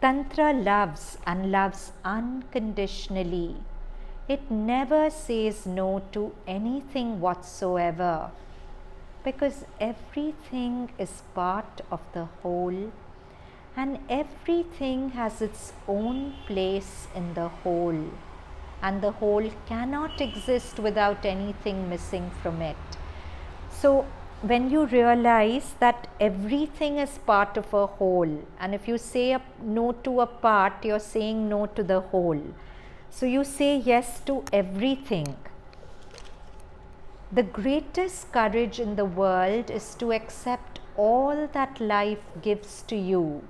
Tantra loves, and loves unconditionally. It never says no to anything whatsoever, because everything is part of the whole, and everything has its own place in the whole, and the whole cannot exist without anything missing from it. So when you realize that everything is part of a whole, and if you say no to a part, you're saying no to the whole. So you say yes to everything. The greatest courage in the world is to accept all that life gives to you.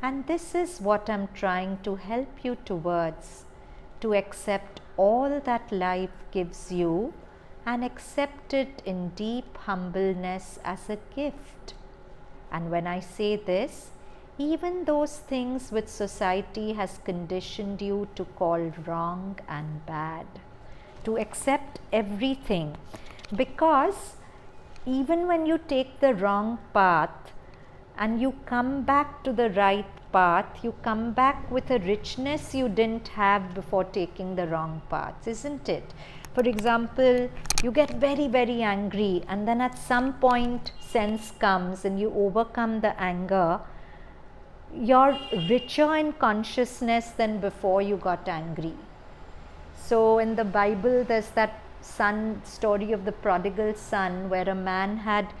And this is what I'm trying to help you towards, to accept all that life gives you, and accept it in deep humbleness as a gift. And when I say this, even those things which society has conditioned you to call wrong and bad, to accept everything, because even when you take the wrong path and you come back to the right path, you come back with a richness you didn't have before taking the wrong path, isn't it? For example, you get very, very angry, and then at some point sense comes and you overcome the anger. You're richer in consciousness than before you got angry. So in the Bible, there's that story of the prodigal son, where a man had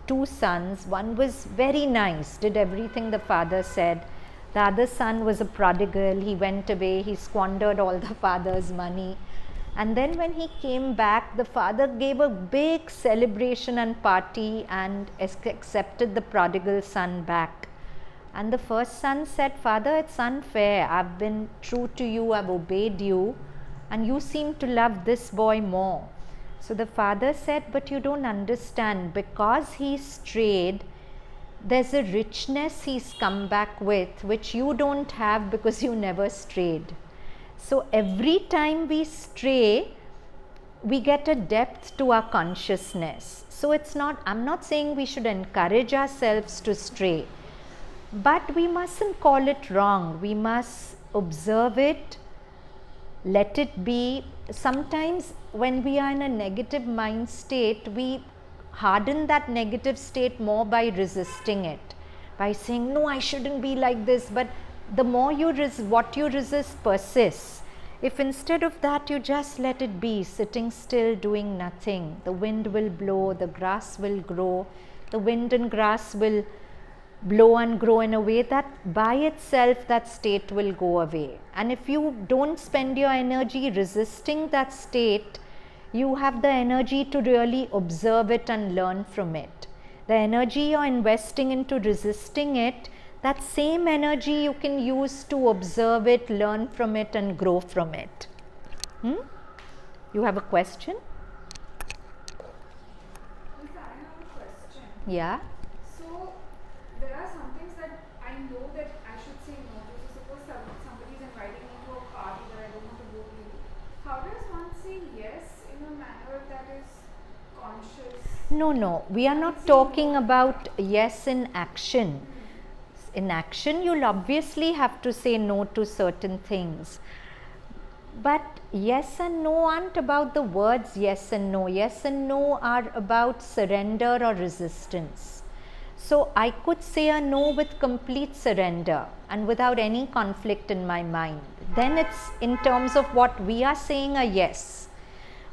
two sons. One was very nice, did everything the father said. The other son was a prodigal. He went away, he squandered all the father's money. And then when he came back, the father gave a big celebration and party and accepted the prodigal son back. And the first son said, Father, it's unfair. I've been true to you, I've obeyed you, and you seem to love this boy more. So the father said, but you don't understand, because he strayed, there's a richness he's come back with which you don't have because you never strayed. So every time we stray, we get a depth to our consciousness. So it's not, I'm not saying we should encourage ourselves to stray, but we mustn't call it wrong. We must observe it, let it be. Sometimes when we are in a negative mind state, we harden that negative state more by resisting it, by saying, no, I shouldn't be like this. But the more you what you resist persists. If instead of that you just let it be, sitting still, doing nothing, the wind will blow, the grass will grow, the wind and grass will blow and grow in a way that by itself that state will go away. And if you don't spend your energy resisting that state, you have the energy to really observe it and learn from it. The energy you're investing into resisting it, that same energy you can use to observe it, learn from it, and grow from it. You have a question? Lisa, I have a question. Yeah. So, there are some things that I know that I should say no to. So, suppose somebody is inviting me to a party that I don't want to go to. How does one say yes in a manner that is conscious? No, we are not talking about yes in action. In action, you'll obviously have to say no to certain things. But yes and no aren't about the words yes and no. Yes and no are about surrender or resistance. So I could say a no with complete surrender and without any conflict in my mind. Then it's in terms of what we are saying a yes.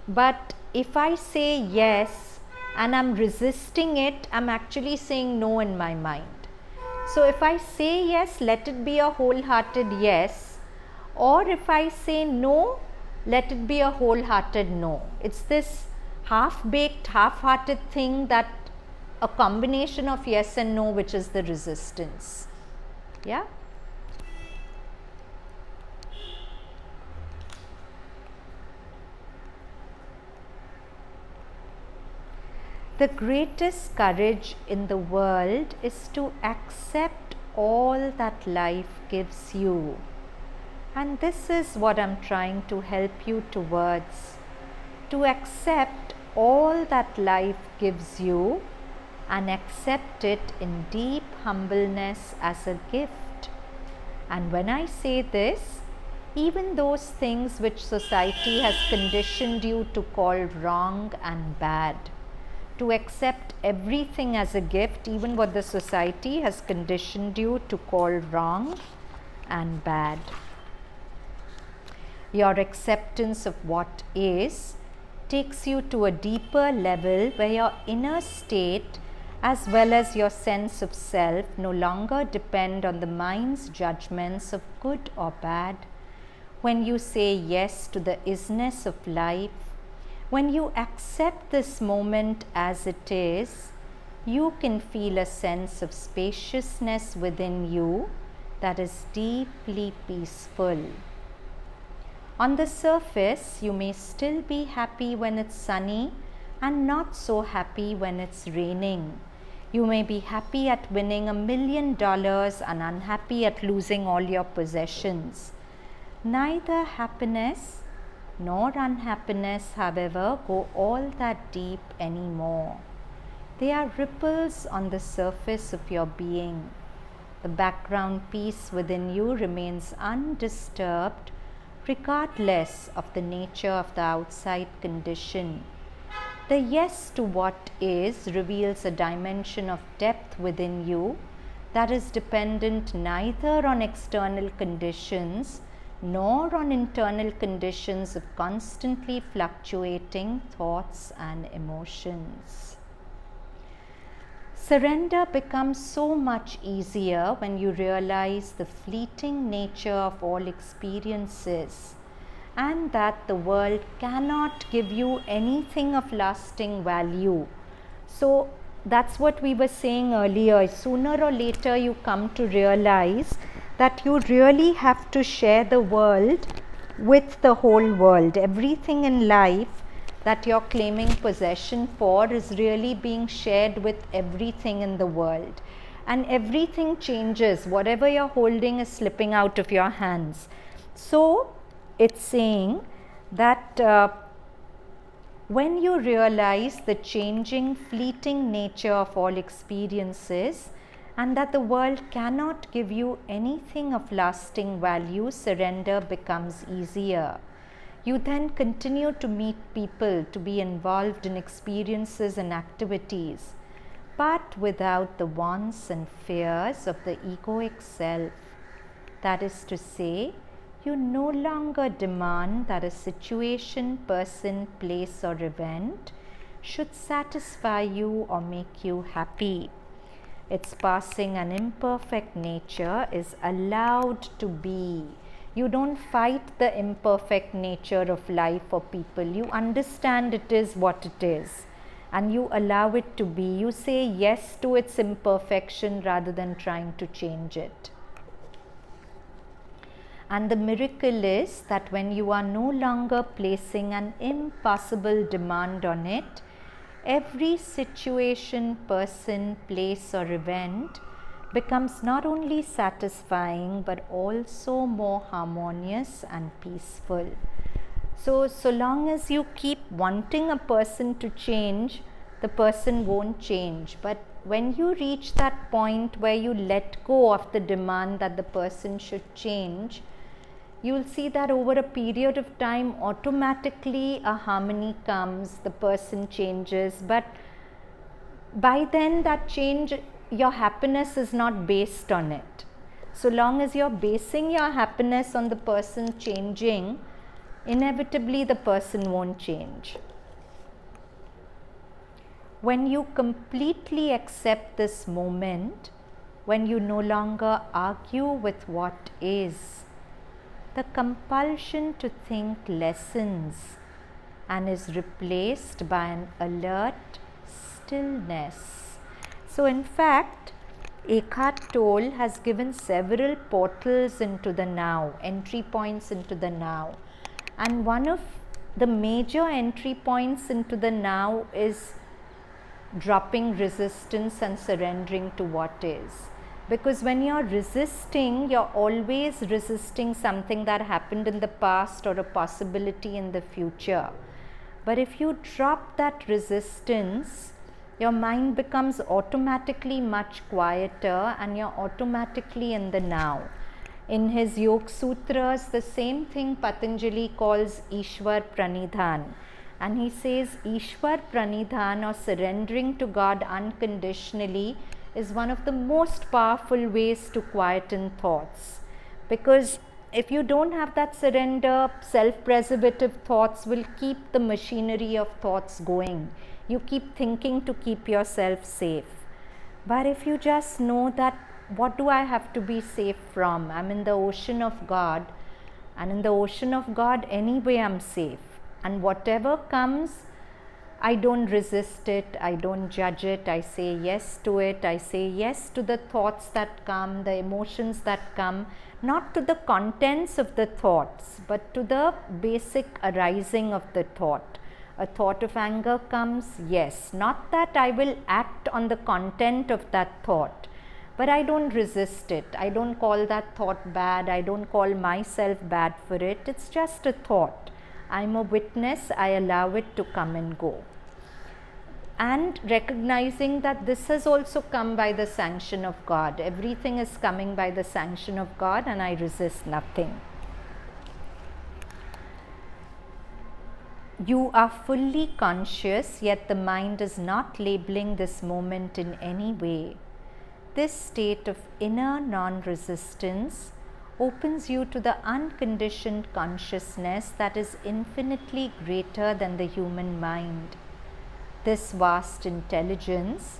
But if I say yes and I'm resisting it, I'm actually saying no in my mind. So if I say yes, let it be a wholehearted yes, or if I say no, let it be a wholehearted no. It's this half-baked, half-hearted thing, that a combination of yes and no, which is the resistance. Yeah? The greatest courage in the world is to accept all that life gives you. And this is what I'm trying to help you towards. To accept all that life gives you and accept it in deep humbleness as a gift. And when I say this, even those things which society has conditioned you to call wrong and bad, to accept everything as a gift, even what the society has conditioned you to call wrong and bad. Your acceptance of what is takes you to a deeper level where your inner state as well as your sense of self no longer depend on the mind's judgments of good or bad. When you say yes to the isness of life, when you accept this moment as it is, you can feel a sense of spaciousness within you that is deeply peaceful. On the surface, you may still be happy when it's sunny and not so happy when it's raining. You may be happy at winning $1 million and unhappy at losing all your possessions. Neither happiness nor unhappiness, however, go all that deep anymore. They are ripples on the surface of your being. The background peace within you remains undisturbed regardless of the nature of the outside condition. The yes to what is reveals a dimension of depth within you that is dependent neither on external conditions nor on internal conditions of constantly fluctuating thoughts and emotions. Surrender becomes so much easier when you realize the fleeting nature of all experiences and that the world cannot give you anything of lasting value. So that's what we were saying earlier. Sooner or later you come to realize that you really have to share the world with the whole world. Everything in life that you're claiming possession for is really being shared with everything in the world. And everything changes. Whatever you're holding is slipping out of your hands. So it's saying that when you realize the changing, fleeting nature of all experiences and that the world cannot give you anything of lasting value, surrender becomes easier. You then continue to meet people, to be involved in experiences and activities, but without the wants and fears of the egoic self. That is to say, you no longer demand that a situation, person, place or event should satisfy you or make you happy. Its passing and imperfect nature is allowed to be. You don't fight the imperfect nature of life or people. You understand it is what it is and you allow it to be. You say yes to its imperfection rather than trying to change it. And the miracle is that when you are no longer placing an impossible demand on it, every situation, person, place or event becomes not only satisfying but also more harmonious and peaceful. So long as you keep wanting a person to change, the person won't change. But when you reach that point where you let go of the demand that the person should change, you will see that over a period of time automatically a harmony comes, the person changes, but by then that change, your happiness is not based on it. So long as you're basing your happiness on the person changing, inevitably the person won't change. When you completely accept this moment, when you no longer argue with what is, the compulsion to think lessens and is replaced by an alert stillness. So in fact, Eckhart Tolle has given several portals into the now, entry points into the now. And one of the major entry points into the now is dropping resistance and surrendering to what is. Because when you're resisting, you're always resisting something that happened in the past or a possibility in the future. But if you drop that resistance, your mind becomes automatically much quieter and you're automatically in the now. In his Yoga Sutras, the same thing Patanjali calls Ishwar Pranidhan. And he says Ishwar Pranidhan, or surrendering to God unconditionally, is one of the most powerful ways to quieten thoughts. Because if you don't have that surrender, self-preservative thoughts will keep the machinery of thoughts going. You keep thinking to keep yourself safe. But if you just know that, what do I have to be safe from? I'm in the ocean of God, and in the ocean of God anyway I'm safe. And whatever comes, I don't resist it, I don't judge it, I say yes to it, I say yes to the thoughts that come, the emotions that come, not to the contents of the thoughts, but to the basic arising of the thought. A thought of anger comes, yes, not that I will act on the content of that thought, but I don't resist it, I don't call that thought bad, I don't call myself bad for it, it's just a thought. I'm a witness, I allow it to come and go. And recognizing that this has also come by the sanction of God. Everything is coming by the sanction of God and I resist nothing. You are fully conscious, yet the mind is not labeling this moment in any way. This state of inner non-resistance opens you to the unconditioned consciousness that is infinitely greater than the human mind. This vast intelligence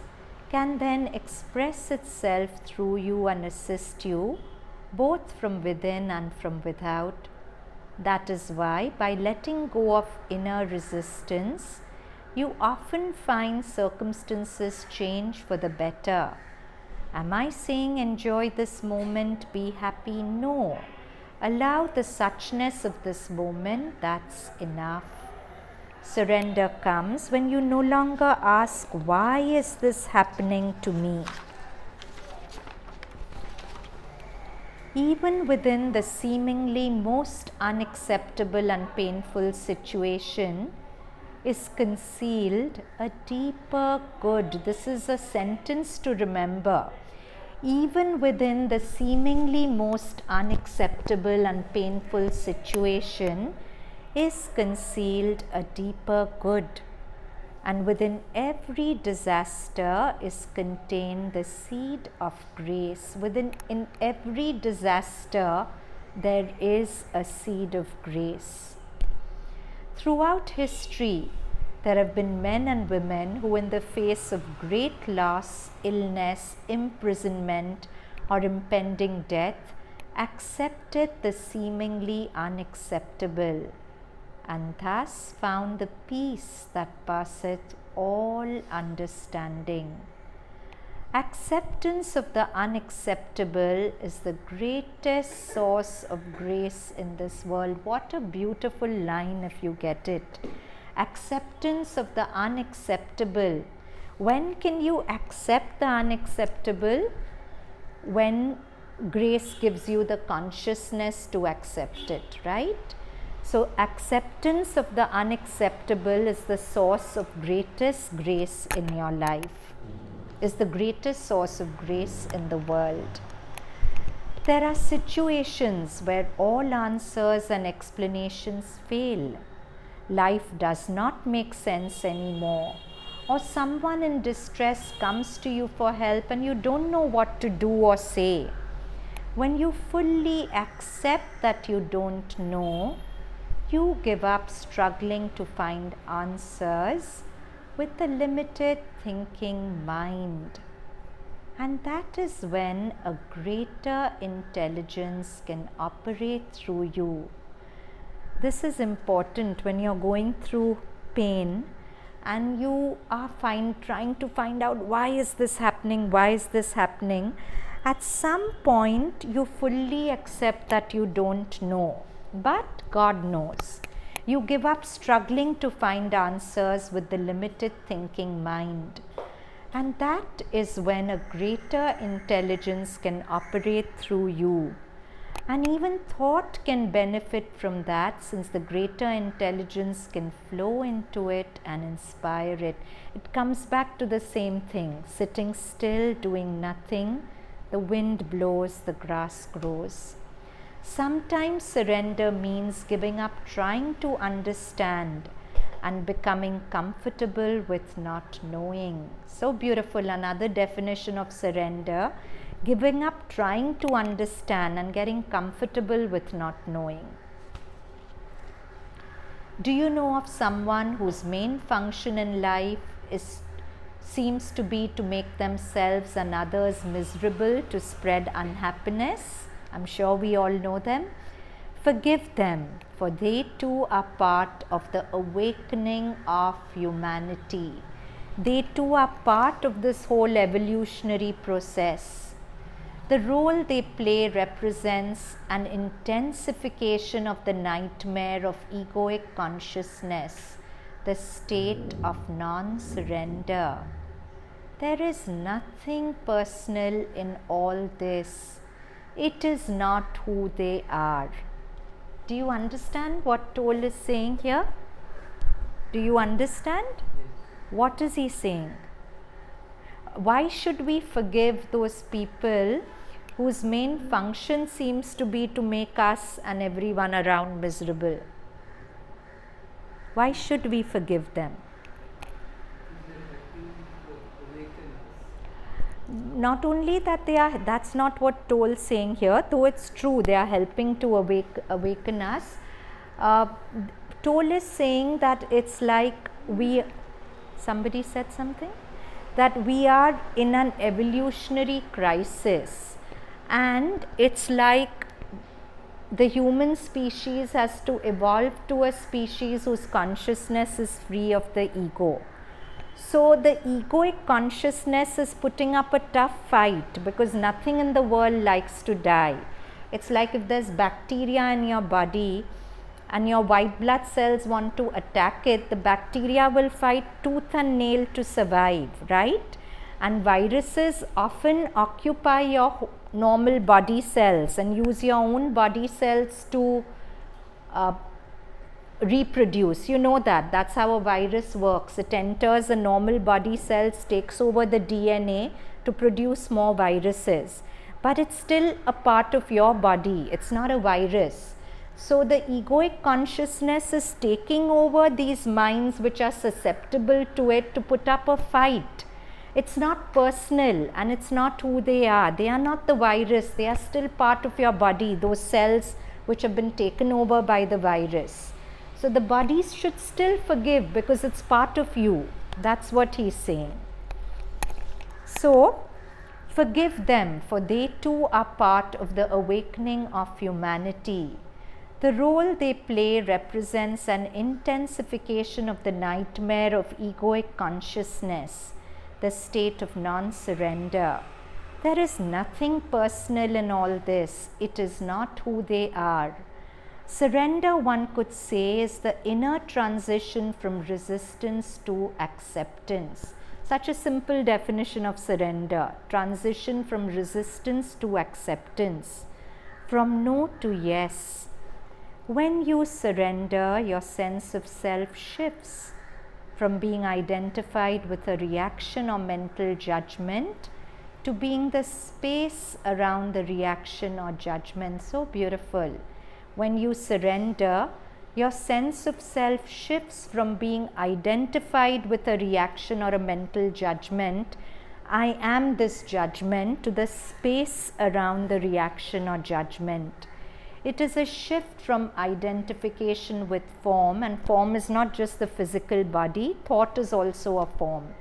can then express itself through you and assist you both from within and from without. That is why, by letting go of inner resistance, You often find circumstances change for the better. Am I saying enjoy this moment, be happy? No. Allow the suchness of this moment, that's enough. Surrender comes when you no longer ask, why is this happening to me? Even within the seemingly most unacceptable and painful situation is concealed a deeper good. This is a sentence to remember. Even within the seemingly most unacceptable and painful situation is concealed a deeper good. And within every disaster is contained the seed of grace. In every disaster, there is a seed of grace. Throughout history, there have been men and women who, in the face of great loss, illness, imprisonment, or impending death, accepted the seemingly unacceptable, and thus found the peace that passeth all understanding. Acceptance of the unacceptable is the greatest source of grace in this world. What a beautiful line if you get it. Acceptance of the unacceptable. When can you accept the unacceptable? When grace gives you the consciousness to accept it, right? So acceptance of the unacceptable is the source of greatest grace in your life, is the greatest source of grace in the world. There are situations where all answers and explanations fail. Life does not make sense anymore, or someone in distress comes to you for help and you don't know what to do or say. When you fully accept that you don't know, you give up struggling to find answers with the limited thinking mind. And that is when a greater intelligence can operate through you. This is important when you're going through pain and you are trying to find out, why is this happening? Why is this happening? At some point, you fully accept that you don't know, but God knows. You give up struggling to find answers with the limited thinking mind. And that is when a greater intelligence can operate through you. And even thought can benefit from that, since the greater intelligence can flow into it and inspire it. It comes back to the same thing, sitting still, doing nothing. The wind blows, the grass grows. Sometimes surrender means giving up trying to understand and becoming comfortable with not knowing. So beautiful. Another definition of surrender, giving up trying to understand and getting comfortable with not knowing. Do you know of someone whose main function in life seems to be to make themselves and others miserable, to spread unhappiness? I'm sure we all know them. Forgive them, for they too are part of the awakening of humanity. They too are part of this whole evolutionary process. The role they play represents an intensification of the nightmare of egoic consciousness, the state of non-surrender. There is nothing personal in all this. It is not who they are. Do you understand what Toll is saying here? Do you understand? What is he saying? Why should we forgive those people whose main function seems to be to make us and everyone around miserable? Why should we forgive them? Not only that that's not what Toll is saying here, though it's true, they are helping to awaken us. Toll is saying that it's like somebody said something? That we are in an evolutionary crisis, and it's like the human species has to evolve to a species whose consciousness is free of the ego. So the egoic consciousness is putting up a tough fight because nothing in the world likes to die. It's like if there's bacteria in your body and your white blood cells want to attack it, the bacteria will fight tooth and nail to survive, right? And viruses often occupy your normal body cells and use your own body cells to reproduce. You know that. That's how a virus works. It enters the normal body cells, takes over the DNA to produce more viruses. But it's still a part of your body. It's not a virus. So the egoic consciousness is taking over these minds which are susceptible to it to put up a fight. It's not personal and it's not who they are. They are not the virus. They are still part of your body, those cells which have been taken over by the virus. So the bodies should still forgive because it's part of you. That's what he's saying. So forgive them, for they too are part of the awakening of humanity. The role they play represents an intensification of the nightmare of egoic consciousness, the state of non-surrender. There is nothing personal in all this. It is not who they are. Surrender, one could say, is the inner transition from resistance to acceptance. Such a simple definition of surrender. Transition from resistance to acceptance. From no to yes. When you surrender, your sense of self shifts from being identified with a reaction or mental judgment to being the space around the reaction or judgment. So beautiful. When you surrender, your sense of self shifts from being identified with a reaction or a mental judgment, I am this judgment, to the space around the reaction or judgment. It is a shift from identification with form, and form is not just the physical body, thought is also a form.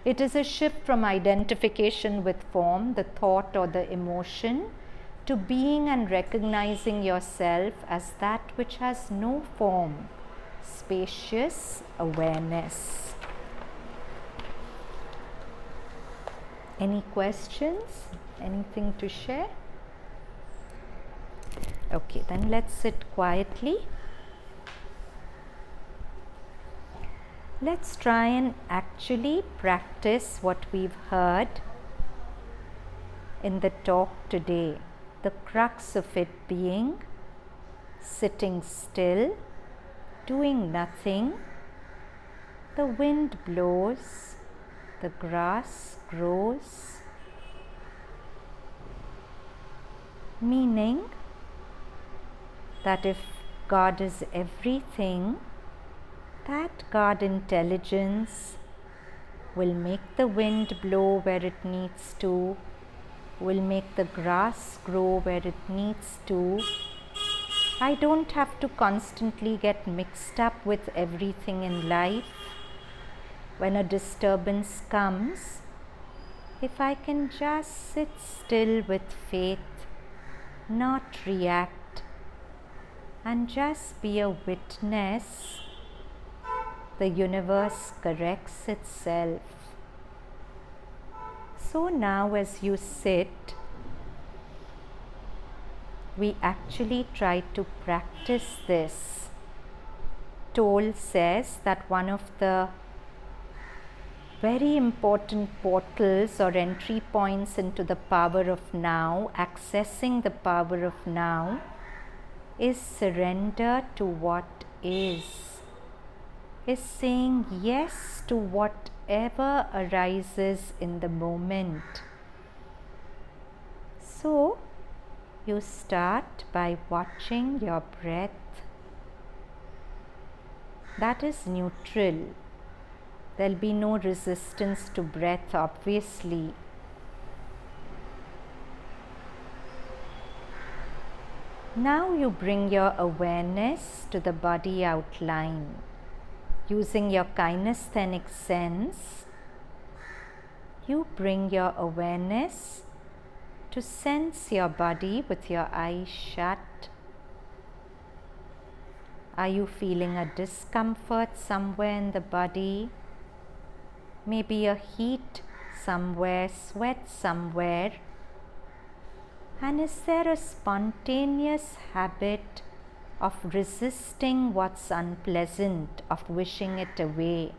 It is a shift from identification with form, the thought or the emotion, to being and recognizing yourself as that which has no form, spacious awareness. Any questions? Anything to share? Okay, then let's sit quietly. Let's try and actually practice what we've heard in the talk today. The crux of it being sitting still, doing nothing. The wind blows, the grass grows, meaning that if God is everything, that God intelligence will make the wind blow where it needs to, will make the grass grow where it needs to. I don't have to constantly get mixed up with everything in life. When a disturbance comes, if I can just sit still with faith, not react, and just be a witness, the universe corrects itself. So now as you sit, we actually try to practice this. Toll says that one of the very important portals or entry points into the power of now, accessing the power of now, is surrender to what is saying yes to whatever arises in the moment. So you start by watching your breath. That is neutral. There'll be no resistance to breath, obviously. Now you bring your awareness to the body outline. Using your kinesthetic sense, you bring your awareness to sense your body with your eyes shut. Are you feeling a discomfort somewhere in the body? Maybe a heat somewhere, sweat somewhere. And is there a spontaneous habit of resisting what's unpleasant, of wishing it away?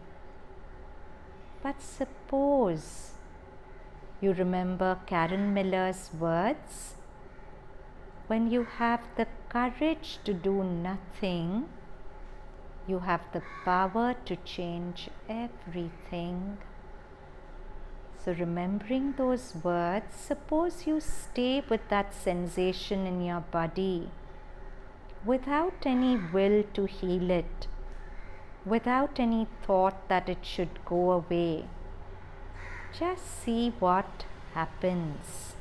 But suppose you remember Karen Miller's words, when you have the courage to do nothing, you have the power to change everything. So remembering those words, suppose you stay with that sensation in your body without any will to heal it, without any thought that it should go away. Just see what happens.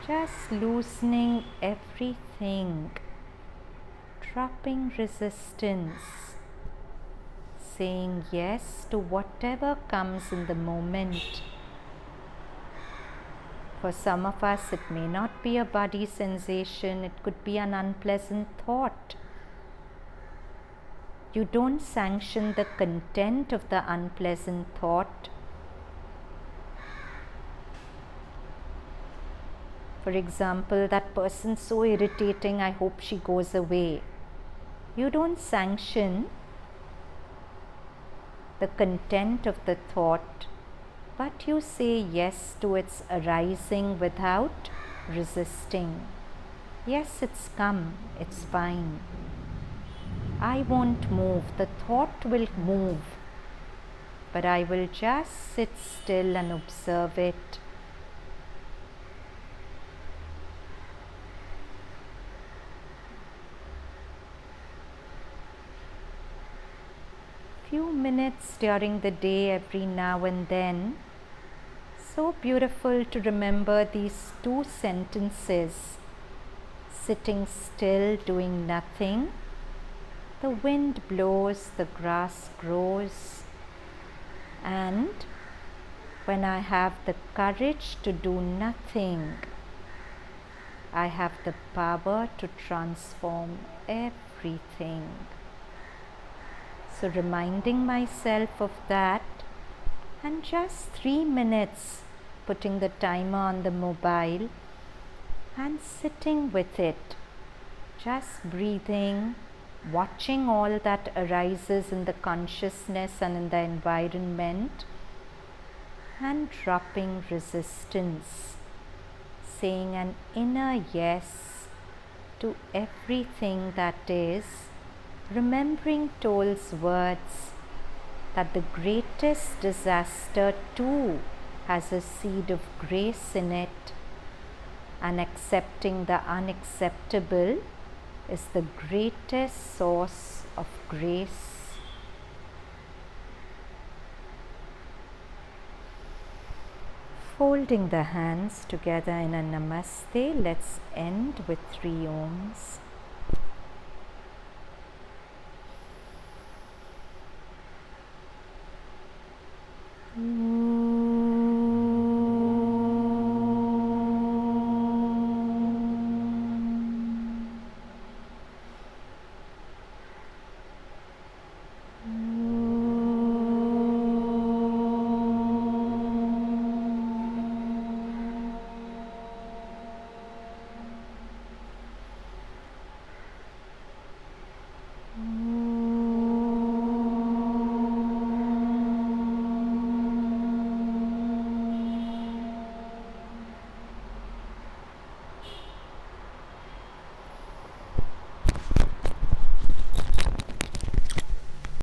Just loosening everything, dropping resistance, saying yes to whatever comes in the moment. For some of us, it may not be a body sensation, it could be an unpleasant thought. You don't sanction the content of the unpleasant thought. For example, that person's so irritating, I hope she goes away. You don't sanction the content of the thought, but you say yes to its arising without resisting. Yes, it's come, it's fine. I won't move, the thought will move, but I will just sit still and observe it. Few minutes during the day every now and then. So beautiful to remember these two sentences. Sitting still, doing nothing. The wind blows, the grass grows. And when I have the courage to do nothing, I have the power to transform everything. So reminding myself of that, and just 3 minutes putting the timer on the mobile and sitting with it, just breathing, watching all that arises in the consciousness and in the environment, and dropping resistance, saying an inner yes to everything that is, remembering Toll's words that the greatest disaster too has a seed of grace in it, and accepting the unacceptable is the greatest source of grace. Folding the hands together in a namaste, let's end with 3 Oms.